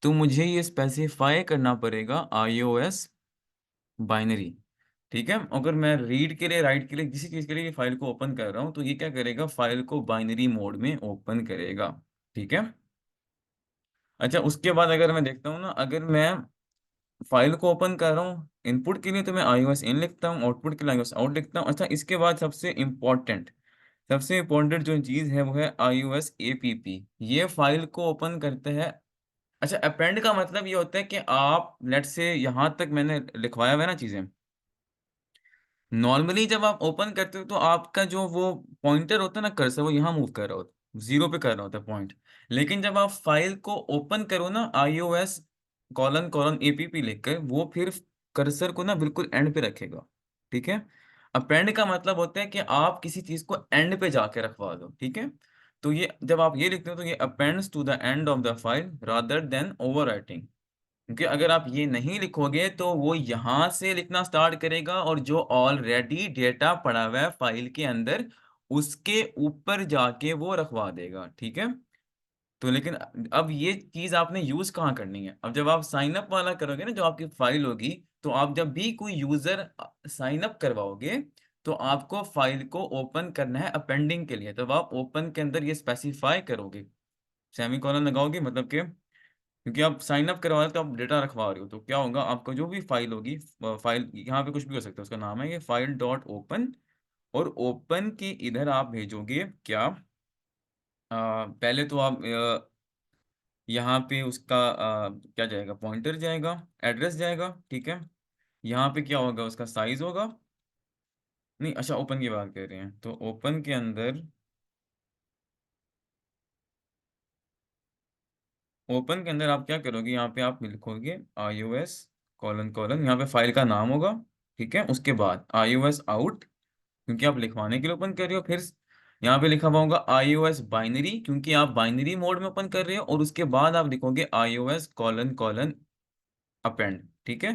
तो मुझे ये स्पेसिफाई करना पड़ेगा iOS बाइनरी, ठीक है। अगर मैं रीड के लिए, राइट के लिए, किसी चीज के लिए फाइल को ओपन कर रहा हूँ तो ये क्या करेगा, फाइल को बाइनरी मोड में ओपन करेगा, ठीक है। अच्छा, उसके बाद अगर मैं देखता हूँ ना, अगर मैं फाइल को ओपन कर रहा हूँ इनपुट के लिए तो मैं iOS इन लिखता हूँ, आउटपुट के लिए iOS आउट लिखता हूँ। अच्छा, इसके बाद सबसे इम्पोर्टेंट जो चीज़ है वो है iOS APP, ये फाइल को ओपन करते हैं। अच्छा, अपेंड का मतलब ये होता है कि आप लेट्स से यहाँ तक मैंने लिखवाया हुआ है ना चीज़ें, नॉर्मली जब आप ओपन करते हो तो आपका जो वो पॉइंटर होता है ना, कर्सर, वो यहाँ मूव कर रहा होता है, जीरो पे कर रहा होता है पॉइंट। लेकिन जब आप फाइल को ओपन करो ना, iOS कॉलन कॉलन एपीपी लिखकर, वो फिर कर्सर को ना बिल्कुल एंड पे रखेगा, ठीक है। अपेंड का मतलब होता है कि आप किसी चीज को एंड पे जाके रखवा दो, ठीक है। तो ये जब आप ये लिखते हो तो ये appends to the end of the file rather than over, क्योंकि अगर आप ये नहीं लिखोगे तो वो यहां से लिखना स्टार्ट करेगा, और जो ऑलरेडी डेटा पड़ा हुआ है फाइल के अंदर उसके ऊपर जाके वो रखवा देगा, ठीक है। तो लेकिन अब ये चीज आपने यूज कहाँ करनी है, अब जब आप साइन अप वाला करोगे ना, जो आपकी फाइल होगी, तो आप जब भी कोई यूजर साइन अप करवाओगे तो आपको फाइल को ओपन करना है अपेंडिंग के लिए, तब आप ओपन के अंदर ये स्पेसिफाई करोगे, सेमी कॉलन लगाओगे, मतलब कि क्योंकि आप साइन अप करवा रहे हो तो आप डेटा रखवा रहे हो, तो क्या होगा, आपका जो भी फाइल होगी, फाइल यहाँ पे कुछ भी हो सकता है, उसका नाम है ये फाइल डॉट ओपन, और ओपन के इधर आप भेजोगे क्या, पहले तो आप यहाँ पे उसका क्या जाएगा, पॉइंटर जाएगा, एड्रेस जाएगा, ठीक है। यहाँ पे क्या होगा, उसका साइज होगा, नहीं अच्छा ओपन की बात कर रहे हैं, तो ओपन के अंदर, ओपन के अंदर आप क्या करोगे, यहाँ पे आप लिखोगे iOS कॉलन कॉलन, यहाँ पे फाइल का नाम होगा, ठीक है। उसके बाद iOS आउट, क्योंकि आप लिखवाने के लिए ओपन कर रहे हो, फिर यहाँ पे लिखा हुआ होगा iOS बाइनरी, क्योंकि आप बाइनरी मोड में ओपन कर रहे हो, और उसके बाद आप लिखोगे iOS कॉलन कॉलन अपेंड, ठीक है,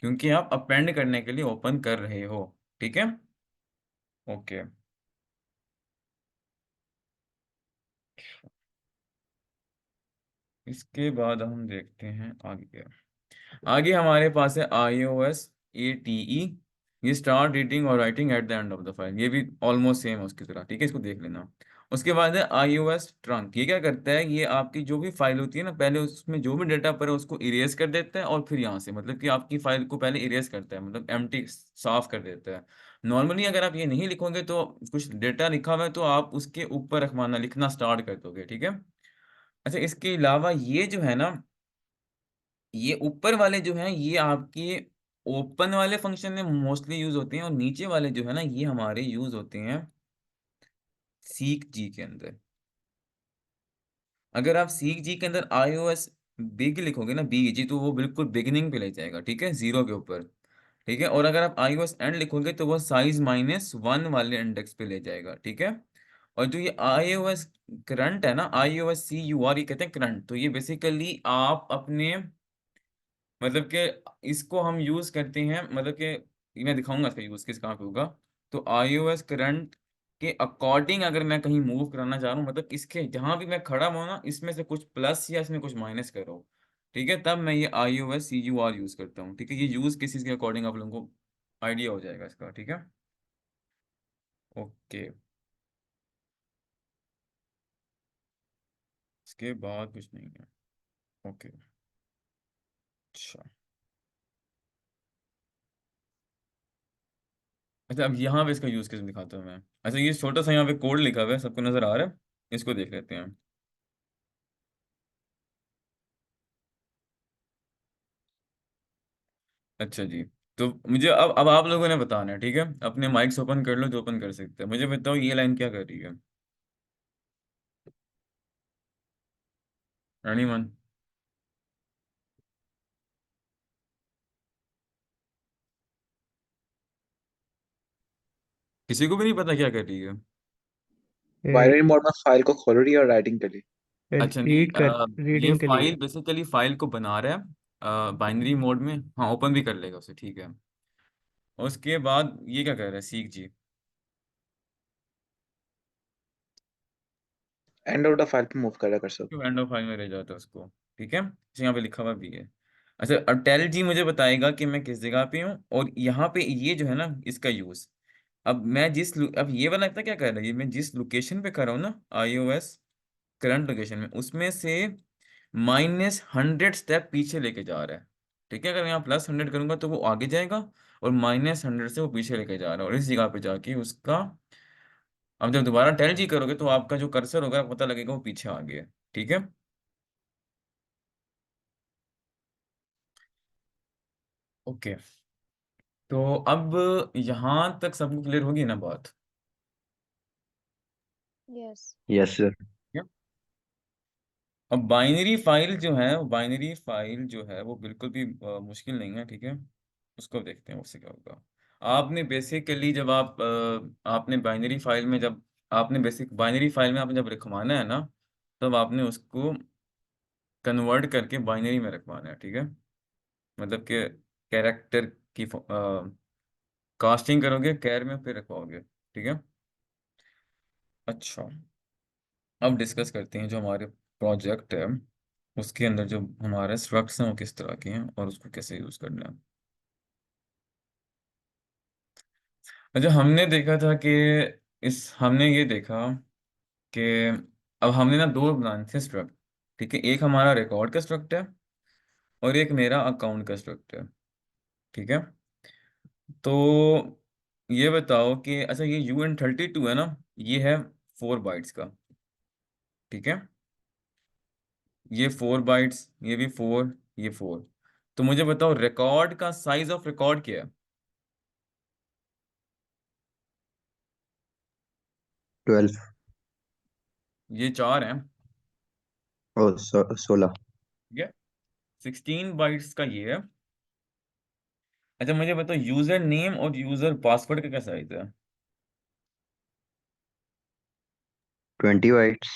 क्योंकि आप अपेंड करने के लिए ओपन कर रहे हो, ठीक है। ओके। इसके बाद हम देखते हैं आगे क्या, आगे हमारे पास है iOS ATE, ये स्टार्ट रीडिंग और writing at the end of the file, ये भी ऑलमोस्ट सेम है उसकी तरह, ठीक है, इसको देख लेना। उसके बाद है iOS ट्रंक, ये क्या करता है, ये आपकी जो भी फाइल होती है ना, पहले उसमें जो भी डेटा पड़े उसको इरेज कर देता है, और फिर यहाँ से मतलब कि आपकी फाइल को पहले इरेज करता है, मतलब एम्प्टी साफ कर देता है। नॉर्मली अगर आप ये नहीं लिखोगे तो कुछ डेटा लिखा हुआ है तो आप उसके ऊपर रखवाना, लिखना स्टार्ट कर दोगे, ठीक है। अच्छा, इसके अलावा ये जो है ना, ये ऊपर वाले जो हैं ये आपके ओपन वाले फंक्शन में मोस्टली यूज होते हैं, और नीचे वाले जो है ना ये हमारे यूज होते हैं सीक जी के अंदर। अगर आप सी जी के अंदर iOS बिग लिखोगे ना, BG, तो वो बिल्कुल बिगिनिंग पे ले जाएगा, ठीक है, जीरो के ऊपर। ठीक है, और अगर आप iOS एंड लिखोगे तो वो साइज -1 वाले इंडेक्स पे ले जाएगा, ठीक है। और जो ये iOS करंट है ना, IOS CUR, ये कहते हैं करंट। तो ये बेसिकली आप अपने, मतलब कि इसको हम यूज करते हैं, मतलब कि ये मैं दिखाऊंगा इसका यूज किस कहाँ पे होगा। तो iOS करंट के अकॉर्डिंग अगर मैं कहीं मूव कराना चाह रहा हूँ, मतलब इसके जहां भी मैं खड़ा हुआ ना, इसमें से कुछ प्लस या इसमें कुछ माइनस करो, ठीक है, तब मैं ये IOS CUR यूज करता हूँ, ठीक है। ये यूज किस चीज के अकॉर्डिंग आप लोगों को आइडिया हो जाएगा इसका, ठीक है। ओके, इसके बाद कुछ नहीं है। ओके, अच्छा। अच्छा, अब यहाँ पे इसका यूज कैसे दिखाता हूँ मैं। अच्छा, ये छोटा सा यहाँ पे कोड लिखा हुआ है, सबको नजर आ रहा है, इसको देख लेते हैं। अच्छा जी। तो मुझे अब आप लोगों ने बताना है, ठीक है। अपने माइक्स ओपन कर लो जो ओपन कर सकते हैं, मुझे बताओ ये लाइन क्या कर रही है। एनीवन? किसी को भी नहीं पता क्या कर रही है? बाइनरी मोड में फाइल को खोल रही है और राइटिंग के लिए। अच्छा नहीं, ये रीडिंग के लिए। फाइल बेसिकली फाइल को बना रहा है बाइनरी मोड में, हाँ, ओपन भी कर लेगा उसे, ठीक है। उसके बाद ये क्या कर रहा है, सीख जी। एंड ऑफ द फाइल पे मूव करा कर सकते। तो रैंडम फाइल में रह जाता है उसको, ठीक है, तो यहाँ पे लिखा हुआ भी है। अच्छा, अब टेल जी मुझे बताएगा कि मैं किस जगह पे हूँ, और यहाँ पे ये जो है ना इसका यूज। अब मैं अब ये वाला पता क्या कर रहा है, ये मैं जिस लोकेशन पे कर रहा हूँ ना, iOS करंट लोकेशन में, उसमें से -100 स्टेप पीछे लेके जा रहा है, ठीक है। अगर मैं यहाँ +100 करूंगा तो वो आगे जाएगा, और -100 से वो पीछे लेके जा रहा है, और इस जगह पे जाके उसका, अब जब दोबारा टेल जी करोगे तो आपका जो कर्सर होगा पता लगेगा वो पीछे आ गया है, ठीक है। ओके, तो अब यहाँ तक सबको क्लियर होगी ना बात। Yes. Yes sir. ठीक है? अब बाइनरी फाइल जो है वो बिल्कुल भी मुश्किल नहीं है, ठीक है। उसको देखते हैं उससे क्या होगा। आपने बेसिकली जब आपने बाइनरी फाइल में जब आपने बेसिक बाइनरी फाइल में आपने जब रखवाना है ना, तब आपने उसको कन्वर्ट करके बाइनरी में रखवाना है, ठीक है। मतलब कि कैरेक्टर की कास्टिंग करोगे कैर में, फिर रखवाओगे, ठीक है। अच्छा, अब डिस्कस करते हैं जो हमारे प्रोजेक्ट है, उसके अंदर जो हमारे स्ट्रक्ट्स हैं वो किस तरह के हैं और उसको कैसे यूज करना है। अच्छा, हमने देखा था कि हमने ये देखा कि अब हमने ना दो बनाने थे स्ट्रक्ट, ठीक है। एक हमारा रिकॉर्ड का स्ट्रक्ट है, और एक मेरा अकाउंट का स्ट्रक्ट है, ठीक है। तो ये बताओ कि अच्छा, ये UN32 है ना, ये है 4 बाइट्स का, ठीक है। ये 4 बाइट्स, ये भी 4, ये 4। तो मुझे बताओ रिकॉर्ड का साइज ऑफ रिकॉर्ड क्या है। 12। ये 4 है, ओ 16। ठीक है। 16 बाइट्स का ये है। अच्छा, मुझे बताओ यूजर नेम और यूजर पासवर्ड का क्या साइज है। 20 बाइट्स।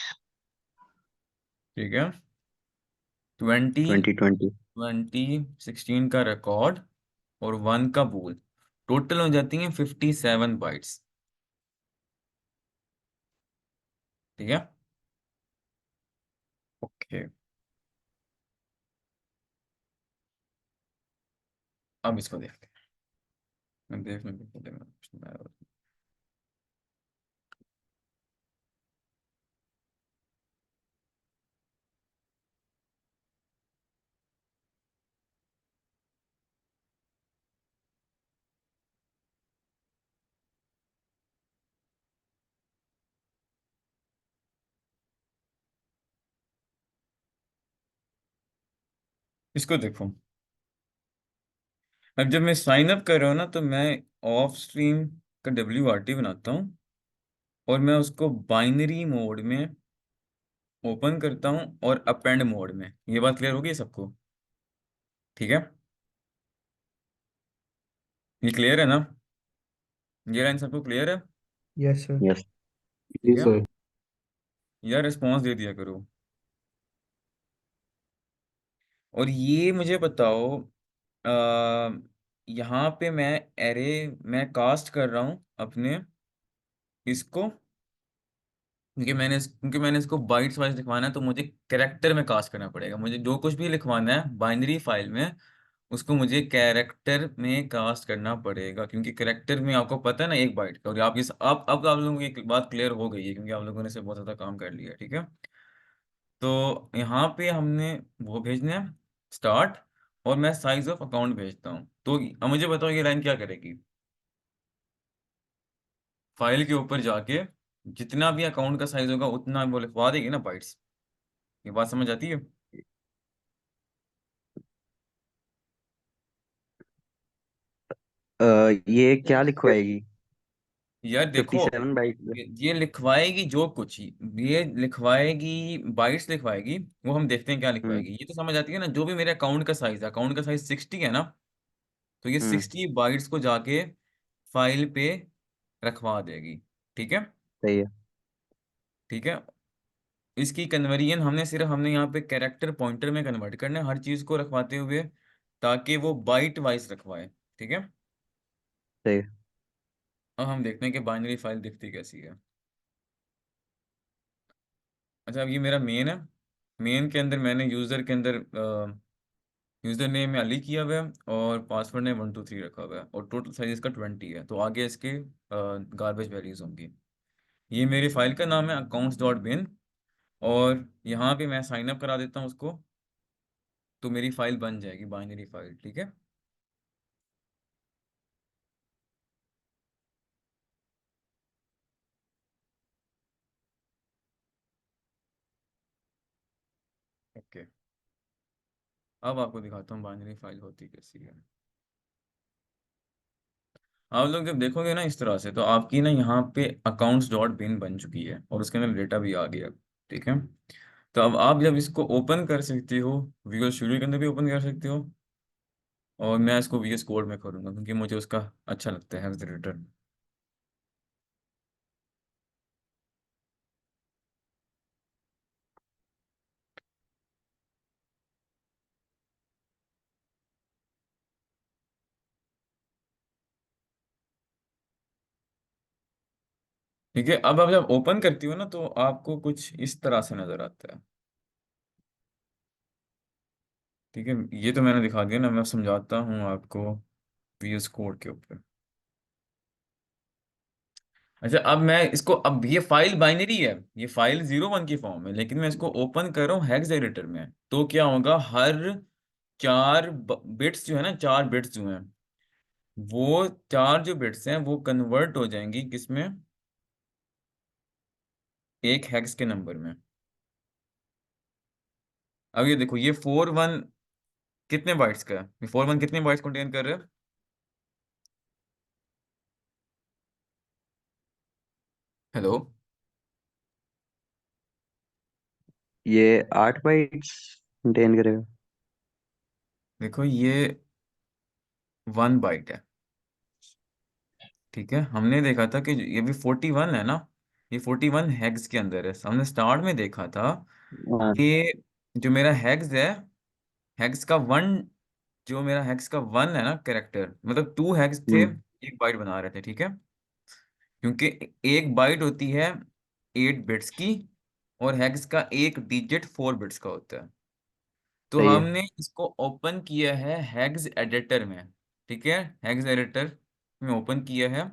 ठीक है, 20, 20 20, 16 का रिकॉर्ड और 1 का बूल, टोटल हो जाती है 57 बाइट्स, ठीक है। ओके, अब इसको देखते हैं। मैं देखने को पहले मैं कुछ नया- इसको देखो। अब जब मैं साइन अप कर रहा हूँ ना, तो मैं ऑफ स्ट्रीम का WRT बनाता हूँ, और मैं उसको बाइनरी मोड में ओपन करता हूँ और अपेंड मोड में, ये बात क्लियर होगी सबको? ठीक है, ये क्लियर है ना? ये लाइन सबको क्लियर है? Yes sir. यस ठीक जी है, सर। यार रिस्पॉन्स दे दिया करो। और ये मुझे बताओ, आ, यहाँ पे मैं एरे मैं कास्ट कर रहा हूँ अपने इसको, क्योंकि मैंने इसको बाइट्स वाइज लिखवाना है, तो मुझे कैरेक्टर में कास्ट करना पड़ेगा। मुझे जो कुछ भी लिखवाना है बाइनरी फाइल में, उसको मुझे कैरेक्टर में कास्ट करना पड़ेगा, क्योंकि कैरेक्टर में आपको पता है ना 1 बाइट का। और आप ये अब आप लोगों को एक बात क्लियर हो गई है, क्योंकि आप लोगों ने से बहुत ज़्यादा काम कर लिया है। ठीक है, तो यहाँ पे हमने वो भेजने हैं स्टार्ट, और मैं साइज ऑफ अकाउंट भेजता हूँ। तो अब मुझे बताओ ये लाइन क्या करेगी? फाइल के ऊपर जाके जितना भी अकाउंट का साइज होगा उतना वो लिखवा देगी ना बाइट्स। ये बात समझ आती है? ये क्या लिखवाएगी? यार देखो, 57 बाइट? ये लिखवाएगी जो कुछ ही, ये लिखवाएगी बाइट्स लिखवाएगी। वो हम देखते हैं क्या हम्म। लिखवाएगी। ये तो समझ आती है ना, जो भी मेरे अकाउंट का साइज है, अकाउंट का साइज 60 है ना, तो ये हम्म। 60 बाइट्स को जाके फाइल पे रखवा देगी। ठीक है, सही है। ठीक है। इसकी कन्वर्जन हमने यहाँ पे कैरेक्टर पॉइंटर में कन्वर्ट करना है हर चीज को रखवाते हुए, ताकि वो बाइट वाइज रखवाए। ठीक है, सही है। अब हम देखते हैं कि बाइनरी फाइल दिखती कैसी है। अच्छा, अब ये मेरा मेन है। मेन के अंदर मैंने यूजर के अंदर यूजर नेम में अली किया हुआ है, और पासवर्ड ने 123 रखा हुआ है, और टोटल साइज इसका 20 है। तो आगे इसके गार्बेज वैल्यूज होंगी। ये मेरी फाइल का नाम है accounts.bin, और यहाँ पे मैं साइन अप करा देता हूँ उसको, तो मेरी फाइल बन जाएगी बाइनरी फाइल। ठीक है, ओके। अब आपको दिखाता हूँ बाइनरी फाइल होती कैसी है। आप लोग जब देखोगे ना इस तरह से, तो आपकी ना यहाँ पे accounts.bin बन चुकी है, और उसके अंदर डेटा भी आ गया। ठीक है, तो अब आप जब इसको ओपन कर सकते हो, विजुअल स्टूडियो के अंदर भी ओपन कर सकते हो, और मैं इसको VS कोड में करूँगा, क्योंकि मुझे उसका अच्छा लगता है एज रिटर्न। ठीक है, अब आप जब ओपन करती हो ना, तो आपको कुछ इस तरह से नजर आता है। ठीक है, ये तो मैंने दिखा दिया ना, मैं समझाता हूँ आपको VS कोड के ऊपर। अच्छा, अब मैं इसको, अब ये फाइल बाइनरी है, ये फाइल 01 की फॉर्म है, लेकिन मैं इसको ओपन कर रहा हूँ हेक्स एडिटर में। तो क्या होगा, हर 4 बिट्स जो है ना, 4 बिट्स जो हैं, वो 4 जो बिट्स हैं वो कन्वर्ट हो जाएंगी किसमें, एक हेक्स के नंबर में। अब ये देखो, ये 41 कितने बाइट्स का है? ये 41 कितने बाइट्स कंटेन कर रहा है? हेलो? ये 8 बाइट्स कंटेन करेगा। देखो, ये 1 बाइट है। ठीक है, हमने देखा था कि ये भी 41 है ना, ये 41 हैग्स के अंदर है। हमने स्टार्ट में देखा था हाँ। कि जो मेरा हैग्स है, हैग्स का वन, जो मेरा हैग्स का 1 है ना कैरेक्टर, मतलब 2 हैग्स थे, हम्म। 1 बाइट बना रहे थे। ठीक है, क्योंकि 1 बाइट होती है 8 बिट्स की, और हैग्स का एक डिजिट 4 बिट्स का होता है। तो सही है। हमने इसको ओपन किया है हैग्स एडिटर में। ठीक है, हैग्स एडिटर में ओपन किया है।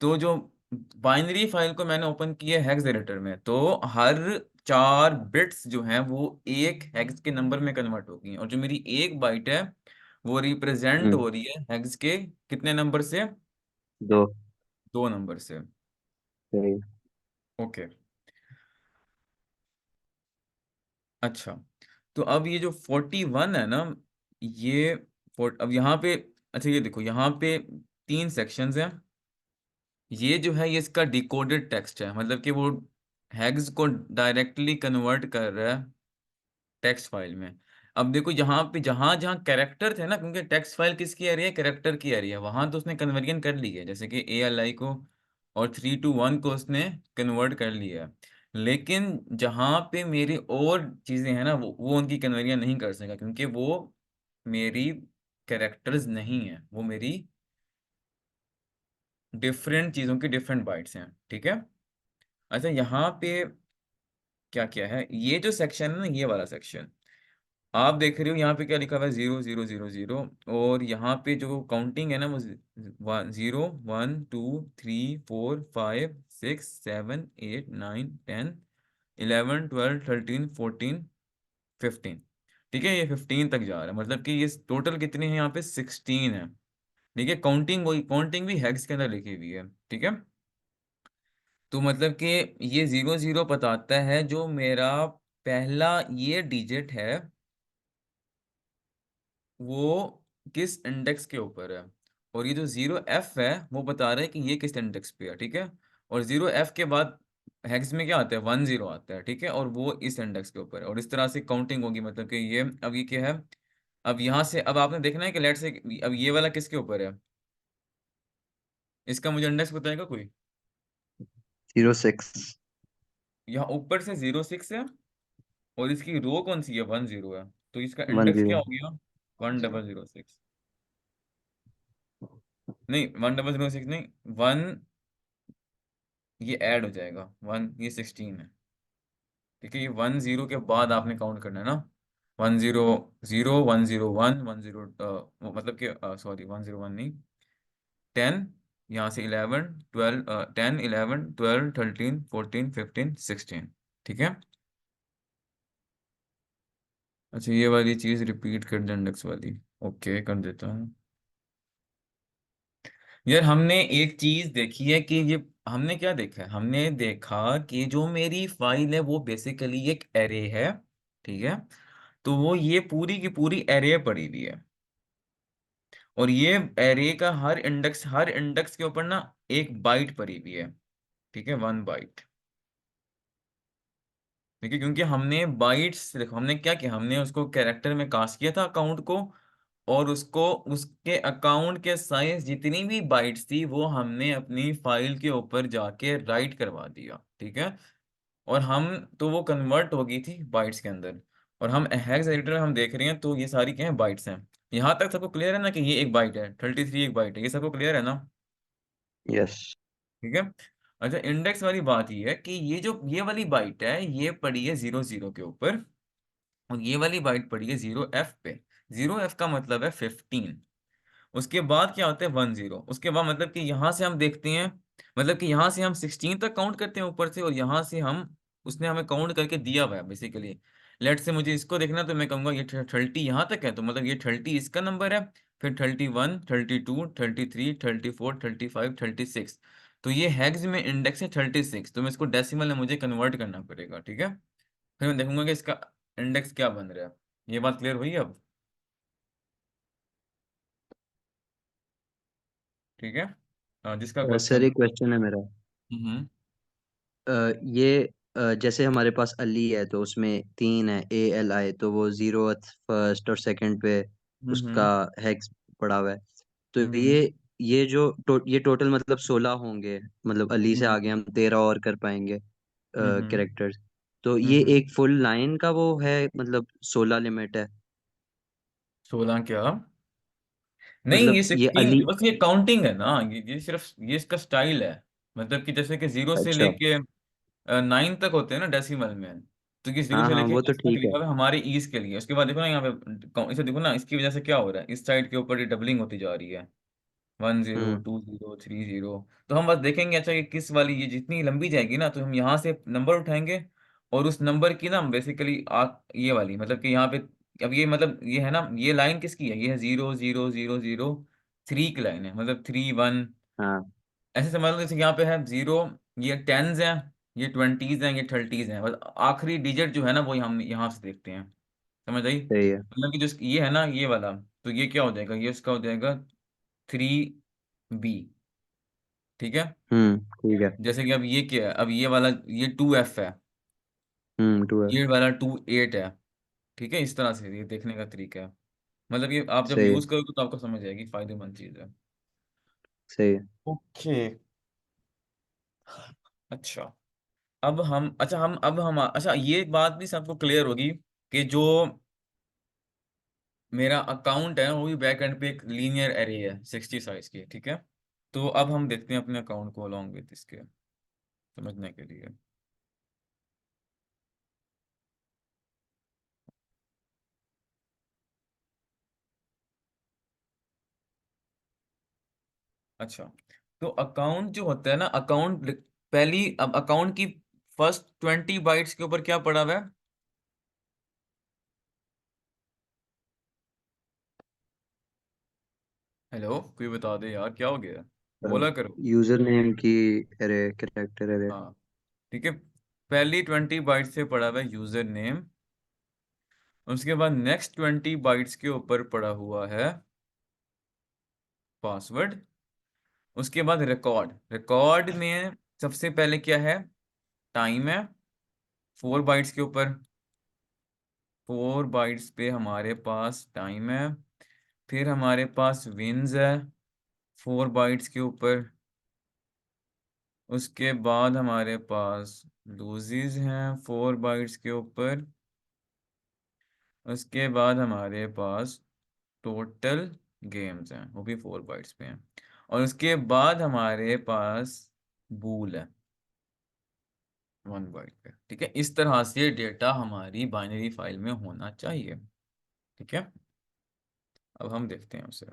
तो जो बाइनरी फाइल को मैंने ओपन किया है हेक्स एडिटर में, तो हर 4 बिट्स जो हैं वो एक हेक्स के नंबर में कन्वर्ट होगी, और जो मेरी 1 बाइट है वो रिप्रेजेंट हम्म। हो रही है हेक्स के कितने नंबर से? दो। 2 नंबर से। सही है। ओके, अच्छा। तो अब ये जो 41 है ना, ये अब यहाँ पे, अच्छा ये देखो, यहाँ पे 3 सेक्शंस हैं। ये जो है ये इसका डिकोडेड टेक्स्ट है, मतलब कि वो हेक्स को डायरेक्टली कन्वर्ट कर रहा है टेक्स्ट फाइल में। अब देखो यहाँ पे जहां जहां कैरेक्टर थे ना, क्योंकि टेक्स्ट फाइल किसकी आ रही है, कैरेक्टर की आ रही है, वहां तो उसने कन्वर्जन कर ली है, जैसे कि ALI को और 3 to 1 को उसने कन्वर्ट कर लिया है। लेकिन जहां पे मेरी और चीजें हैं ना, वो उनकी कन्वर्जन नहीं कर सका, क्योंकि वो मेरी कैरेक्टर्स नहीं है, वो मेरी डिफरेंट चीजों की डिफरेंट बाइट्स हैं। ठीक है। अच्छा, यहाँ पे क्या क्या है, ये जो सेक्शन है ना, ये वाला सेक्शन आप देख रहे हो, यहाँ पे क्या लिखा हुआ है, 0 0 0 0। और यहाँ पे जो काउंटिंग है ना, वो 0 1 2 3 4 5 6 7 8 9 10 11 12 13 14 15। ठीक है, ये 15 तक जा रहा है, मतलब कि ये टोटल कितने हैं यहाँ पे, 16 है। ठीक है, काउंटिंग वही, काउंटिंग भी हेक्स के अंदर लिखी हुई है। ठीक है। तो मतलब कि ये 0 0 बताता है जो मेरा पहला ये डिजिट है, वो किस इंडेक्स के ऊपर है। और ये जो 0F है, वो बता रहा है कि ये किस इंडेक्स पे है। ठीक है। और 0F के बाद हेक्स में क्या आता है, 1 0 आता है। ठीक है, और वो इस इंडेक्स के ऊपर है, और इस तरह से काउंटिंग होगी, मतलब कि ये अब ये क्या है। अब यहाँ से अब आपने देखना है कि लेट से अब ये वाला किसके ऊपर है, इसका मुझे इंडेक्स बताएगा कोई। 06। यहाँ ऊपर से 0 6 है, और इसकी रो कौन सी है, 1 0 है, तो इसका वन इंडेक्स क्या जीरो हो गया, 1006। नहीं, 1006 नहीं, वन, ये ऐड हो जाएगा 1, ये 16 है। ठीक है, ये 1 0 के बाद आपने काउंट करना है ना, 1 0 0 1 0 1 1 0, मतलब कि सॉरी 1 0 1 नहीं, 10, यहाँ से 11 12, 10 11 12 13 14 15 16। ठीक है। अच्छा, ये वाली चीज रिपीट कर दे, इंडेक्स वाली, ओके कर देता हूँ। यार हमने एक चीज देखी है कि ये, हमने क्या देखा है, हमने देखा कि जो मेरी फाइल है वो बेसिकली एक एरे है। ठीक है। तो वो ये पूरी की पूरी एरे पड़ी हुई है, और ये एरे का हर इंडेक्स के ऊपर ना एक बाइट पड़ी हुई है। ठीक है, 1 बाइट। ठीक है, क्योंकि हमने बाइट्स देखो, हमने क्या किया, हमने उसको कैरेक्टर में कास्ट किया था अकाउंट को, और उसको उसके अकाउंट के साइज जितनी भी बाइट्स थी वो हमने अपनी फाइल के ऊपर जाके राइट करवा दिया। ठीक है। और हम, तो वो कन्वर्ट हो गई थी बाइट्स के अंदर, और हम हेक्स एडिटर में हम देख रहे हैं, तो ये सारी क्या है, बाइट्स हैं। यहाँ तक सबको क्लियर है ना कि ये एक बाइट है, 33 एक बाइट है, ये सबको क्लियर है ना। यस। ठीक है। अच्छा, इंडेक्स वाली बात ये है कि ये जो ये वाली बाइट है, ये पड़ी है 0 0 के ऊपर, और ये वाली बाइट पड़ी है 0F पे। 0F का मतलब है 15। उसके बाद क्या होता है, 1 0। उसके बाद मतलब कि यहाँ से हम देखते हैं, मतलब कि यहाँ से हम 16 तक काउंट करते हैं ऊपर से, और यहाँ से हम, उसने हमें काउंट करके दिया हुआ है बेसिकली। लेट से मुझे इसको देखना है, तो मैं कहूँगा ये 30 यहाँ तक है, तो मतलब ये 30 इसका नंबर है, फिर 31 32 33 34 35 36। तो ये हेक्स में इंडेक्स है 36, तो मैं इसको डेसिमल में मुझे कन्वर्ट करना पड़ेगा। ठीक है। फिर मैं देखूंगा कि इसका इंडेक्स क्या बन रहा है। ये बात क्लियर हुई अब। ठीक है। जिसका सर क्वेश्चन। एक क्वेश्चन है मेरा। हम्म ये जैसे हमारे पास अली है तो उसमें 3 है, ALI, तो वो 0th फर्स्ट और सेकंड पे उसका हम्म हेक्स पड़ा हुआ है। तो हम्म ये टोटल मतलब 16 होंगे, मतलब अली से हम्म आगे हम 13 और कर पाएंगे हम्म कैरेक्टर्स। तो ये हम्म। एक फुल लाइन का वो है, मतलब 16 लिमिट है। 16 क्या, नहीं ये मतलब ये 16, अली। बस ये काउंटिंग है ना, ये सिर्फ ये इसका स्टाइल है। मतलब कि जैसे कि 0 से अच्छा। लेके 9 तक होते हैं ना डेसिमल में, तो ये 0 हाँ से हाँ, लेके वो तो 10 तक ठीक है। लिखा हुआ है हमारे ईज के लिए। उसके बाद देखो ना यहाँ पे इसे देखो ना, इसकी वजह से क्या हो रहा है, इस साइड के ऊपर ये डबलिंग होती जा रही है, 1 0 हम्म। 2 0 3 0। तो हम बस देखेंगे, अच्छा ये किस वाली, ये जितनी लंबी जाएगी ना, तो हम यहाँ से नंबर उठाएंगे, और उस नंबर की ना बेसिकली ये वाली, मतलब कि यहाँ पे, अब ये मतलब ये है ना, ये लाइन किसकी है, ये है 0 0 0 0 3 की लाइन है, मतलब 3 1। हाँ, ऐसे समझ लो जैसे यहाँ पे है 0, ये टेंस हैं, ये ट्वेंटीज हैं, ये थर्टीज हैं, बस आखिरी डिजिट जो है ना, वो हम यहाँ से देखते हैं। समझ आई, सही है। मतलब कि जो ये है ना, ये वाला, तो ये क्या हो जाएगा, ये उसका हो जाएगा 3B। ठीक है। ठीक है। जैसे कि अब ये क्या है, अब ये वाला ये 2F है, 2 है। ये वाला 2 8 है। ठीक है, इस तरह से ये देखने का तरीका है। मतलब ये आप जब सही है। यूज करोगे तो आपको समझ आएगी, फायदेमंद चीज है। सही है। ओके। अच्छा, अच्छा ये बात भी सबको क्लियर होगी कि जो मेरा अकाउंट है वो भी बैक एंड पे एक लीनियर एरे है 60 साइज की। ठीक है, तो अब हम देखते हैं अपने अकाउंट को अलॉन्ग विद इसके, समझने के लिए। अच्छा, तो अकाउंट जो होता है ना, अकाउंट पहली, अब अकाउंट की फर्स्ट 20 बाइट्स के ऊपर क्या पड़ा हुआ है? हेलो, कोई बता दे यार, क्या हो गया? बोला करो। यूजर नेम की एरे, कैरेक्टर एरे। हाँ, ठीक है, पहली 20 बाइट से पड़ा हुआ है यूजर नेम। उसके बाद नेक्स्ट 20 बाइट्स के ऊपर पड़ा हुआ है पासवर्ड। उसके बाद रिकॉर्ड, रिकॉर्ड में सबसे पहले क्या है? टाइम है 4 बाइट्स के ऊपर। 4 बाइट्स पे हमारे पास टाइम है। फिर हमारे पास विन्स है 4 बाइट्स के ऊपर। उसके बाद हमारे पास लूजिज हैं 4 बाइट्स के ऊपर। उसके बाद हमारे पास टोटल गेम्स हैं, वो भी 4 बाइट्स पे हैं। और उसके बाद हमारे पास बूल है 1 बाइट पे। ठीक है, इस तरह से डेटा हमारी बाइनरी फाइल में होना चाहिए। ठीक है, अब हम देखते हैं उसे,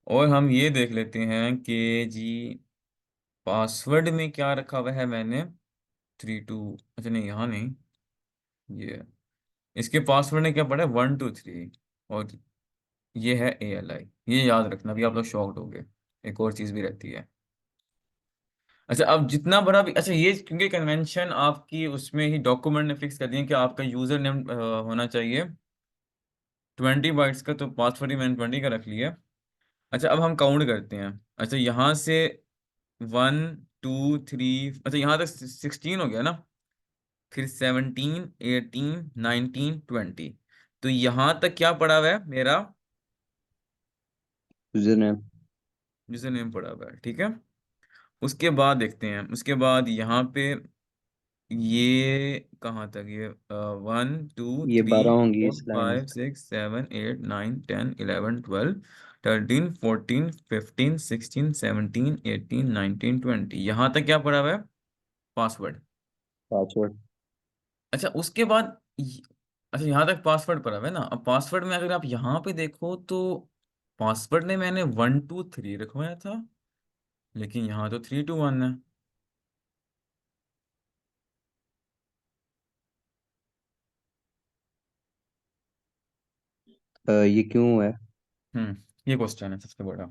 और हम ये देख लेते हैं कि जी पासवर्ड में क्या रखा हुआ है मैंने। 3 2, अच्छा नहीं, यहाँ नहीं, ये इसके पासवर्ड ने क्या पड़ा है? 1 2 3। और ये है ALI, ये याद रखना, भी आप लोग शॉक्ड हो गए। एक और चीज भी रहती है। अच्छा, अब जितना बड़ा भी, अच्छा ये क्योंकि कन्वेंशन आपकी उसमें ही डॉक्यूमेंट ने फिक्स कर दिया कि आपका यूजर नेम होना चाहिए 20 बाइट्स का, तो पासवर्ड ही मैंने 20 का रख लिया। अच्छा, अब हम काउंट करते हैं। अच्छा, यहाँ से 1 2 3, अच्छा यहाँ तक 16 हो गया ना। फिर 17 18 19 20, तो यहाँ तक क्या पड़ा हुआ है मेरा? User name. यूजर नेम पड़ा हुआ है। ठीक है, उसके बाद देखते हैं, उसके बाद यहाँ पे ये कहाँ तक, ये 1 2 ये 12 3 होंगी 4 इस लाइन में। 5 6 7 8 9 10 11 12 13 14 15 16 17 18 19 20, यहाँ तक क्या पड़ा हुआ है? पासवर्ड। पासवर्ड। अच्छा, उसके बाद अच्छा यहाँ तक पासवर्ड पड़ा हुआ है ना। अब पासवर्ड में अगर आप यहाँ पे देखो तो पासवर्ड ने मैंने 1 2 3 रखवाया था, लेकिन यहाँ तो 3 2 1 है। ये क्यों है? ये क्वेश्चन है सबसे बड़ा।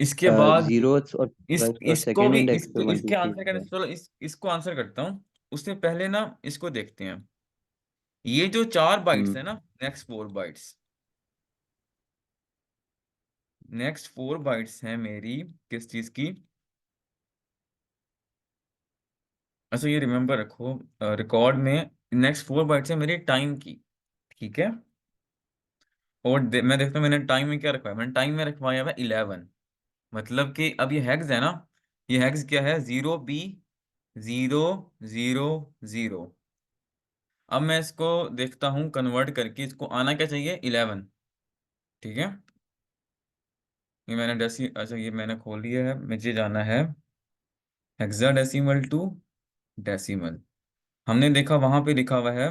इसके बाद जीरो और इस फर्स्ट और इसको सेकंड भी इंडेक्स पे इसको वन टू इसके थ्री आंसर करने होता से, है। चलो इसको आंसर करता हूँ। उससे पहले ना इसको देखते हैं, ये जो 4 बाइट्स है हम्म ना, नेक्स्ट 4 बाइट्स, नेक्स्ट 4 बाइट्स हैं मेरी किस चीज की? अच्छा, ये रिमेम्बर रखो, रिकॉर्ड में नेक्स्ट 4 बाइट्स है मेरी टाइम की। ठीक है, और मैं देखता हूँ मैंने टाइम में क्या रखवाया, मैंने टाइम में रखवाया हुआ 11। मतलब कि अब ये हैग्स है ना, ये हैग्स क्या है? 0B 0 0 0। अब मैं इसको देखता हूँ कन्वर्ट करके, इसको आना क्या चाहिए? 11। ठीक है, ये मैंने अच्छा ये मैंने खोल लिया है, मुझे जाना है हेक्साडेसिमल टू डेसिमल। हमने देखा वहां पे लिखा हुआ है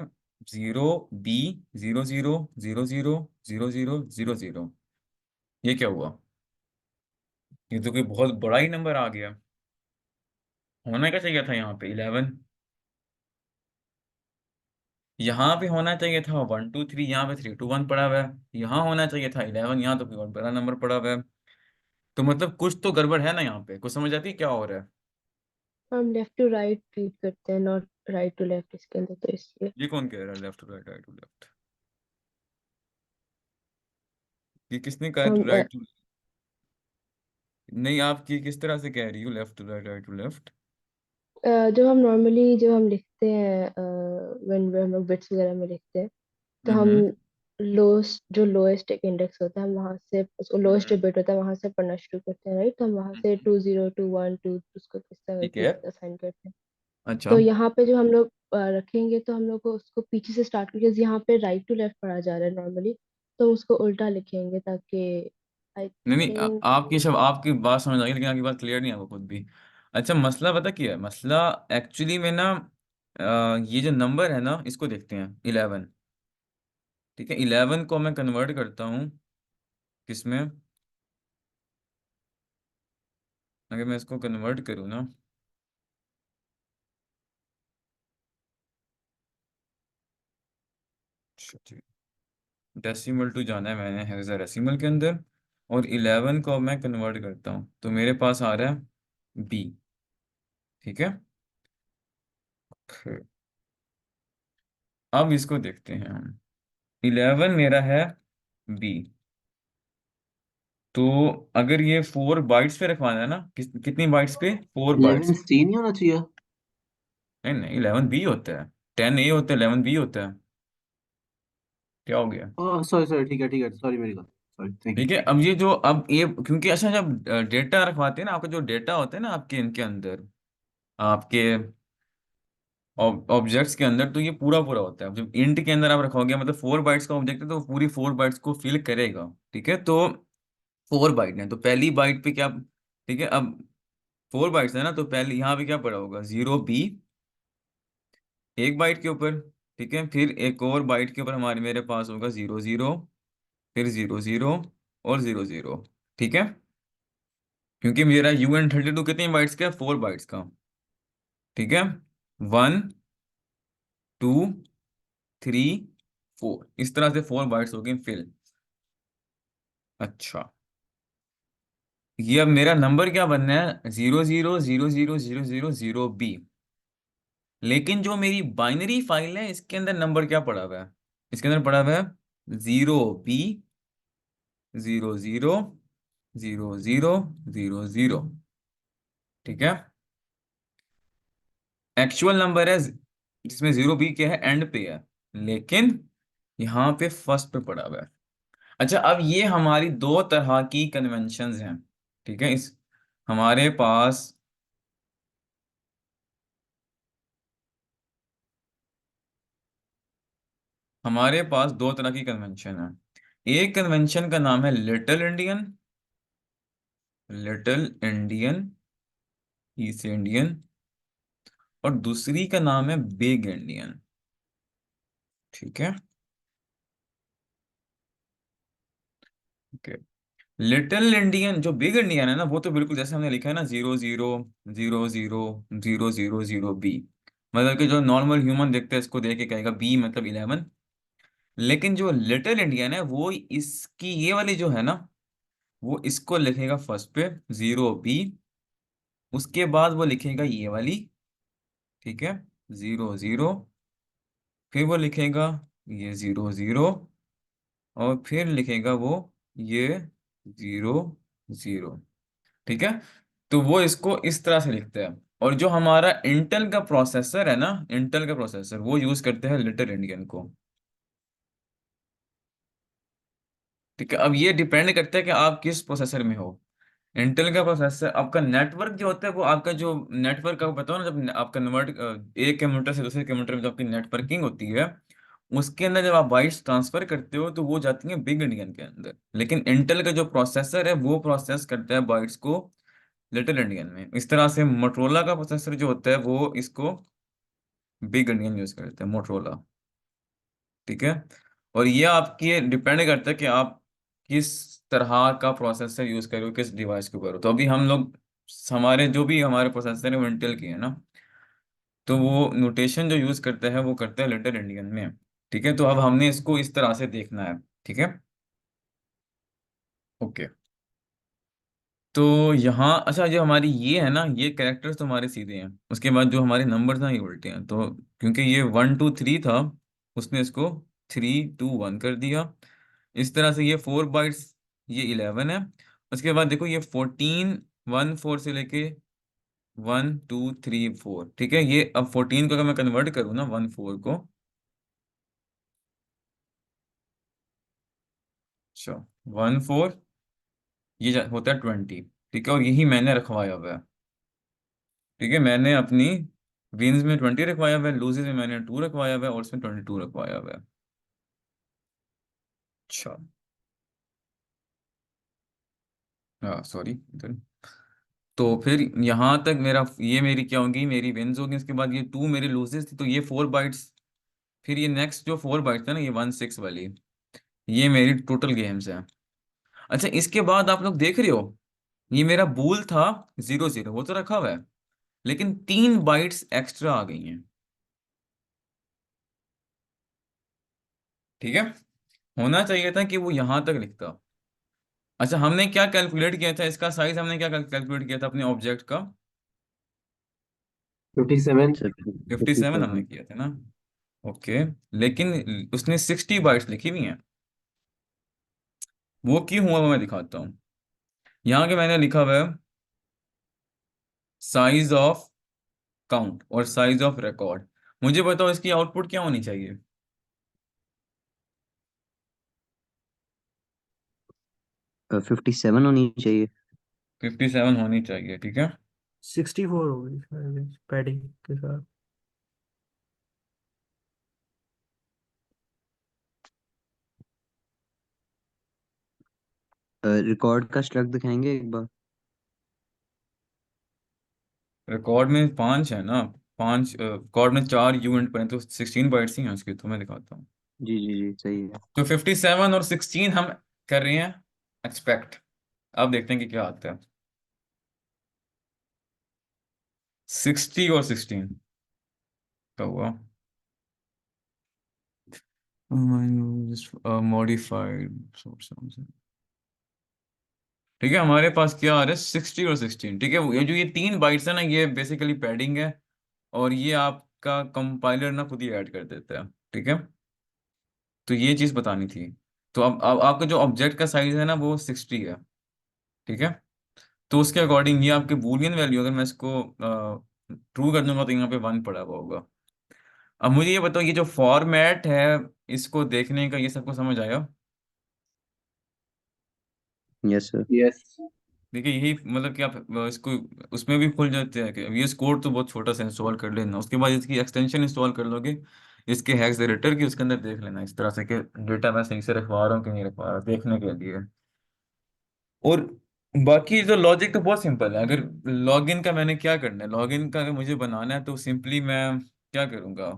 0B 0 0 0 0 0 0 0। ये क्या हुआ? ये तो कोई बहुत बड़ा ही नंबर आ गया। होना क्या चाहिए था यहाँ पे? 11। यहाँ पे होना चाहिए था 1 2 3, यहाँ पे 3 2 1 पड़ा हुआ है। यहाँ होना चाहिए था 11, यहाँ तो कोई और बड़ा नंबर पड़ा हुआ है। तो मतलब कुछ तो गड़बड़ है ना यहाँ पे, कुछ समझ आती है क्या हो रहा है? हम लेफ्ट टू राइट रीड करते हैं, नॉट राइट टू लेफ्ट इसके अंदर, तो इसलिए। ये कौन कह रहा है left to right, right to left? कि किसने कहा हम राइट टू, नहीं आप की किस तरह से कह रही हो left to right, right to left? जब हम नॉर्मली जब हम लिखते हैं व्हेन हम लोग बिट्स वगैरह में लिखते हैं, तो हम हम्म लोएस्ट जो लोएस्ट एक इंडेक्स होता है हम वहां से उसको लोएस्ट हम्म, जो बिट होता है वहां से पढ़ना शुरू करते हैं, राइट? तो हम वहां से हम्म, 2 0 2 1 2 उसको किस तरह ठीक करके है। असाइन करते हैं। अच्छा तो यहाँ पे जो हम लोग रखेंगे तो हम लोग को उसको पीछे से स्टार्ट करके, यहाँ पे राइट टू लेफ्ट पढ़ा जा रहा है नॉर्मली, तो हम उसको उल्टा लिखेंगे ताकि आई नहीं नहीं, थिंक। आपकी सब आपकी बात समझ आ गई, लेकिन आपकी बात क्लियर नहीं है वो खुद भी। अच्छा मसला पता क्या है, मसला एक्चुअली में ना ये जो नंबर है ना इसको देखते हैं 11। ठीक है, 11 को मैं कन्वर्ट करता हूँ किसमें, अगर मैं इसको कन्वर्ट करूँ ना, डेसिमल टू जाना है मैंने हेक्साडेसिमल के अंदर, और 11 को मैं कन्वर्ट करता हूँ तो मेरे पास आ रहा है बी। ठीक है, फिर अब इसको देखते हैं हम, 11 मेरा है बी। तो अगर ये 4 बाइट्स पे रखवाना है ना, कितनी बाइट्स पे, 4 बाइट्स। 11 सी नहीं होना चाहिए? नहीं नहीं, 11 बी होता है, 10 ए होता है, 11 बी होता है। क्या हो गया? ओह सॉरी सॉरी, ठीक है, सॉरी मेरी गलती, सॉरी, थैंक ठीक यू। है, अब ये जो अब ये क्योंकि अच्छा जब डेटा रखवाते हैं ना, आपका जो डेटा होता है ना आपके इनके अंदर, आपके ऑब्जेक्ट्स के अंदर, तो ये पूरा पूरा होता है। जब इंट के अंदर आप रखोगे, मतलब 4 बाइट्स का ऑब्जेक्ट है तो वो पूरी 4 बाइट्स को फिल करेगा। ठीक है, तो 4 बाइट है तो पहली बाइट पे क्या, ठीक है अब 4 बाइट्स है ना, तो पहले यहाँ पे क्या पड़ा होगा, 0 बी, एक बाइट के ऊपर। ठीक है, फिर एक और बाइट के ऊपर हमारे मेरे पास होगा 0 0, फिर 0 0 और 0 0। ठीक है, क्योंकि मेरा UN32 कितनी बाइट्स का है, 4 बाइट्स का। ठीक है, 1 2 3 4, इस तरह से 4 बाइट्स हो गई फिल। अच्छा, ये अब मेरा नंबर क्या बनना है, 0 0 0 0 0 0 0 बी। लेकिन जो मेरी बाइनरी फाइल है इसके अंदर नंबर क्या पड़ा हुआ है, इसके अंदर पड़ा हुआ है 0 बी 0 0 0 0 0 0। ठीक है, एक्चुअल नंबर है जिसमें 0 बी क्या है, एंड पे है, लेकिन यहाँ पे फर्स्ट पे पड़ा हुआ है। अच्छा, अब ये हमारी दो तरह की कन्वेंशंस हैं। ठीक है, इस हमारे पास दो तरह की कन्वेंशन है। एक कन्वेंशन का नाम है लिटिल इंडियन, लिटिल इंडियन, ई से इंडियन, और दूसरी का नाम है बिग इंडियन। ठीक है, ओके। लिटिल इंडियन, जो बिग इंडियन है ना, वो तो बिल्कुल जैसे हमने लिखा है ना, 0 0 0 0 0 0 बी, मतलब कि जो नॉर्मल ह्यूमन देखते हैं इसको देख के कहेगा बी मतलब 11। लेकिन जो लिटिल इंडियन है वो इसकी ये वाली जो है ना, वो इसको लिखेगा फर्स्ट पे 0 बी, उसके बाद वो लिखेगा ये वाली, ठीक है, 0 0, फिर वो लिखेगा ये 0 0, और फिर लिखेगा वो ये 0 0। ठीक है, तो वो इसको इस तरह से लिखते हैं। और जो हमारा इंटेल का प्रोसेसर है ना, इंटेल का प्रोसेसर वो यूज करते हैं लिटिल इंडियन को। ठीक है, अब ये डिपेंड करता है कि आप किस प्रोसेसर में हो। इंटेल का प्रोसेसर, आपका नेटवर्क जो होता है वो आपका जो नेटवर्क, आपको बताओ ना, जब आप कन्वर्ट एक कंप्यूटर से दूसरे कंप्यूटर में जब आपकी नेटवर्किंग होती है, उसके अंदर जब आप बाइट्स ट्रांसफर करते हो तो वो जाती है बिग इंडियन के अंदर। लेकिन इंटेल का जो प्रोसेसर है वो प्रोसेस करता है बाइट्स को लिटिल इंडियन में। इस तरह से मोटरोला का प्रोसेसर जो होता है वो इसको बिग इंडियन यूज करते हैं, मोटरोला। ठीक है, और ये आपकी डिपेंड करता है कि आप किस तरह का प्रोसेसर यूज करो, किस डिवाइस के ऊपर हो। तो अभी हम लोग, हमारे जो भी हमारे प्रोसेसर है वो इंटेल की है ना, तो वो नोटेशन जो यूज करता है वो करता है लिटिल इंडियन में। ठीक है, तो अब हमने इसको इस तरह से देखना है। ठीक है, ओके। तो यहाँ अच्छा, जो हमारी ये है ना, ये कैरेक्टर्स तो हमारे सीधे हैं, उसके बाद जो हमारे नंबर्स हैं ये उल्टे हैं। तो क्योंकि ये 1 2 3 था, उसने इसको 3 2 1 कर दिया। इस तरह से ये 4 बाइट्स ये 11 है। उसके बाद देखो ये 14, 1 4 से लेके 1 2 3 4, ठीक है। ये अब 14 को अगर मैं कन्वर्ट करूँ ना 1 4 को, अच्छा 1 4, ये होता है 20, ठीक है। और यही मैंने रखवाया हुआ है, ठीक है। मैंने अपनी विंस में 20 रखवाया हुआ है, लूजेस में मैंने 2 रखवाया हुआ है, और उसमें 22 रखवाया हुआ है। अच्छा, हाँ सॉरी इधर। तो फिर यहाँ तक मेरा, ये मेरी क्या होगी, मेरी विंस होगी। उसके बाद ये 2 मेरे लूजेस थी, तो ये 4 बाइट्स। फिर ये नेक्स्ट जो 4 बाइट्स है ना, ये 1 6 वाली, ये मेरी टोटल गेम्स है। अच्छा, इसके बाद आप लोग देख रहे हो, ये मेरा बूल था 0 0, वो तो रखा हुआ है, लेकिन 3 बाइट्स एक्स्ट्रा आ गई हैं, ठीक है। होना चाहिए था कि वो यहां तक लिखता। अच्छा, हमने क्या कैलकुलेट किया था इसका साइज, हमने क्या कैलकुलेट किया था अपने ऑब्जेक्ट का? 57। 57 हमने 57। किया था ना। ओके, लेकिन उसने 60 बाइट्स लिखी हुई हैं। वो क्यों हुआ वो मैं दिखाता हूँ। यहाँ के मैंने लिखा हुआ है साइज ऑफ काउंट और साइज ऑफ रिकॉर्ड। मुझे बताओ इसकी आउटपुट क्या होनी चाहिए? 57 होनी चाहिए। 57 होनी चाहिए, ठीक है। 64 हो गई पैडिंग के साथ। रिकॉर्ड का स्ट्रक्ट दिखाएंगे एक बार? रिकॉर्ड में 5 है ना, 5 रिकॉर्ड में 4 यूनिट पड़े, तो 16 बाइट्स ही हैं उसकी, तो मैं दिखाता हूँ। जी जी जी, सही है। तो 57 और 16 हम कर रहे हैं एक्सपेक्ट। अब देखते हैं कि क्या आता है। 60 और 16 का हुआ मॉडिफाइड, ठीक है। हमारे पास क्या आ रहा है, 60 और 16, ठीक है। ये जो ये 3 बाइट्स है ना, ये बेसिकली पैडिंग है, और ये आपका कंपाइलर ना खुद ही ऐड कर देता है, ठीक है। तो ये चीज़ बतानी थी। तो अब आपका जो ऑब्जेक्ट का साइज है ना, वो 60 है, ठीक है। तो उसके अकॉर्डिंग ये आपके बूलियन वैल्यू, अगर मैं इसको ट्रू कर दूंगा, तो यहाँ पे 1 पड़ा हुआ होगा। अब मुझे ये बताओ, ये जो फॉर्मेट है, इसको देखने का, ये सबको समझ आया? Yes sir. यस। देखिए, यही मतलब कि आप इसको उसमें भी खुल जाते हैं कि VS कोड तो बहुत छोटा सा इंस्टॉल कर लेना, उसके बाद इसकी एक्सटेंशन इंस्टॉल कर लोगे इसके हेक्स एडिटर की, उसके अंदर देख लेना इस तरह से कि डेटा मैं सही से रखवा रहा हूँ कि नहीं रखवा रहा, देखने के लिए। और बाकी जो लॉजिक तो बहुत सिंपल है। अगर लॉगिन का मैंने क्या करना है, लॉगिन का अगर मुझे बनाना है, तो सिंपली मैं क्या करूँगा,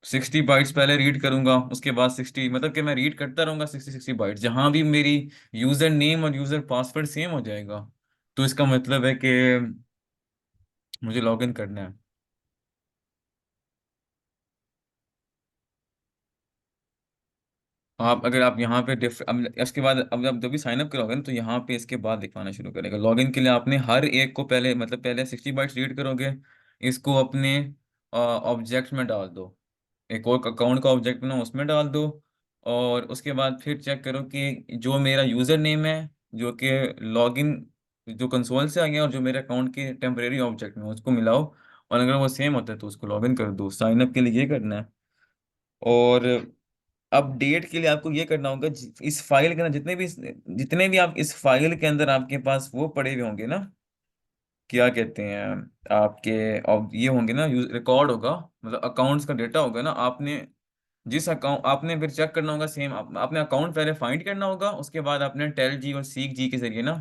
60 बाइट्स पहले रीड करूंगा, उसके बाद 60, मतलब कि मैं रीड करता रहूंगा 60 बाइट्स, जहां भी मेरी यूजर नेम और यूजर पासवर्ड सेम हो जाएगा, तो इसका मतलब है कि मुझे लॉगिन करना है। आप अगर आप यहाँ पे अब इसके बाद, अब आप जब भी साइन अप करोगे ना, तो यहाँ पे इसके बाद दिखाना शुरू करेगा। लॉगिन के लिए आपने हर एक को पहले, मतलब पहले 60 बाइट्स रीड करोगे, इसको अपने ऑब्जेक्ट में डाल दो, एक और अकाउंट का ऑब्जेक्ट बनाओ, उसमें डाल दो। और उसके बाद फिर चेक करो कि जो मेरा यूज़र नेम है, जो कि लॉगिन जो कंसोल से आ गया, और जो मेरे अकाउंट के टेम्परेरी ऑब्जेक्ट में, उसको मिलाओ। और अगर वो सेम होता है, तो उसको लॉगिन कर दो। साइन अप के लिए ये करना है। और अपडेट के लिए आपको ये करना होगा, इस फाइल के अंदर जितने भी आप इस फाइल के अंदर आपके पास वो पड़े हुए होंगे ना, क्या कहते हैं आपके, ये होंगे ना, रिकॉर्ड होगा, मतलब अकाउंट्स का डेटा होगा ना, आपने जिस अकाउंट, आपने फिर चेक करना होगा सेम, आपने अकाउंट पहले फाइंड करना होगा, उसके बाद आपने टेल जी और सीक जी के जरिए ना,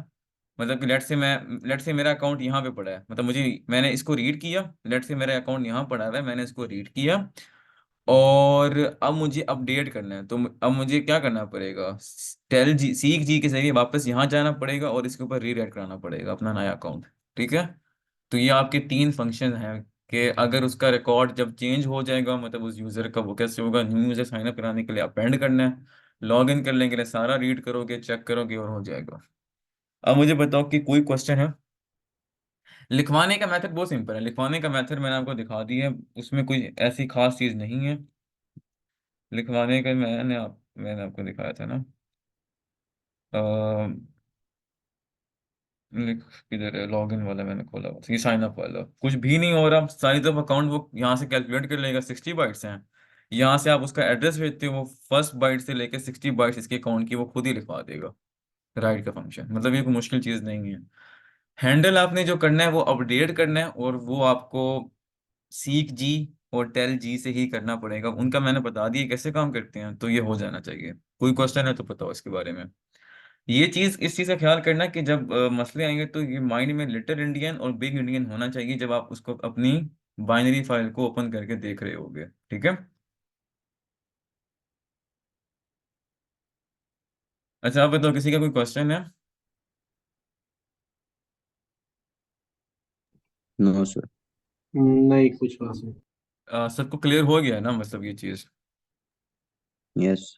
मतलब कि लेट से मेरा अकाउंट यहाँ पे पड़ा है, मतलब मैंने इसको रीड किया, लेट से मेरा अकाउंट यहाँ पड़ा हुआ है, मैंने इसको रीड किया, और अब मुझे अपडेट करना है, तो अब मुझे क्या करना पड़ेगा, टेल जी सीक जी के जरिए वापस यहाँ जाना पड़ेगा, और इसके ऊपर रीराइट कराना पड़ेगा अपना नया अकाउंट, ठीक है। तो ये आपके 3 फंक्शन हैं कि अगर उसका रिकॉर्ड जब चेंज हो जाएगा, मतलब उस यूज़र का वो कैसे होगा, न्यू यूज़र साइन अप कराने के लिए अपेंड करना है, लॉग इन करने के लिए सारा रीड करोगे, चेक करोगे, और हो जाएगा। अब मुझे बताओ कि कोई क्वेश्चन है? लिखवाने का मेथड बहुत सिंपल है, लिखवाने का मेथड मैंने आपको दिखा दी है, उसमें कोई ऐसी खास चीज़ नहीं है। लिखवाने का मैंने आपको दिखाया था ना। लिख किधर है, लॉगिन वाला मैंने खोला हुआ, ये साइन अप वाला कुछ भी नहीं हो रहा। साइज ऑफ अकाउंट वो यहाँ से कैलकुलेट कर लेगा, 60 बाइट्स हैं। यहाँ से आप उसका एड्रेस भेजते हो, वो फर्स्ट बाइट से लेके 60 बाइट्स इसके अकाउंट की वो खुद ही लिखवा देगा। राइट का फंक्शन मतलब ये कोई मुश्किल चीज़ नहीं है। हैंडल आपने जो करना है वो अपडेट करना है, और वो आपको सीक जी और टेल जी से ही करना पड़ेगा। उनका मैंने बता दिया कैसे काम करते हैं, तो ये हो जाना चाहिए। कोई क्वेश्चन है तो बताओ इसके बारे में। ये चीज, इस चीज का ख्याल करना कि जब मसले आएंगे तो ये माइंड में लिटिल इंडियन और बिग इंडियन होना चाहिए जब आप उसको अपनी बाइनरी फाइल को ओपन करके देख रहे होगे। ठीक है। अच्छा आप बताओ, किसी का कोई क्वेश्चन है? No sir. नहीं कुछ खास नहीं। सबको क्लियर हो गया है ना, मतलब ये चीज? यस।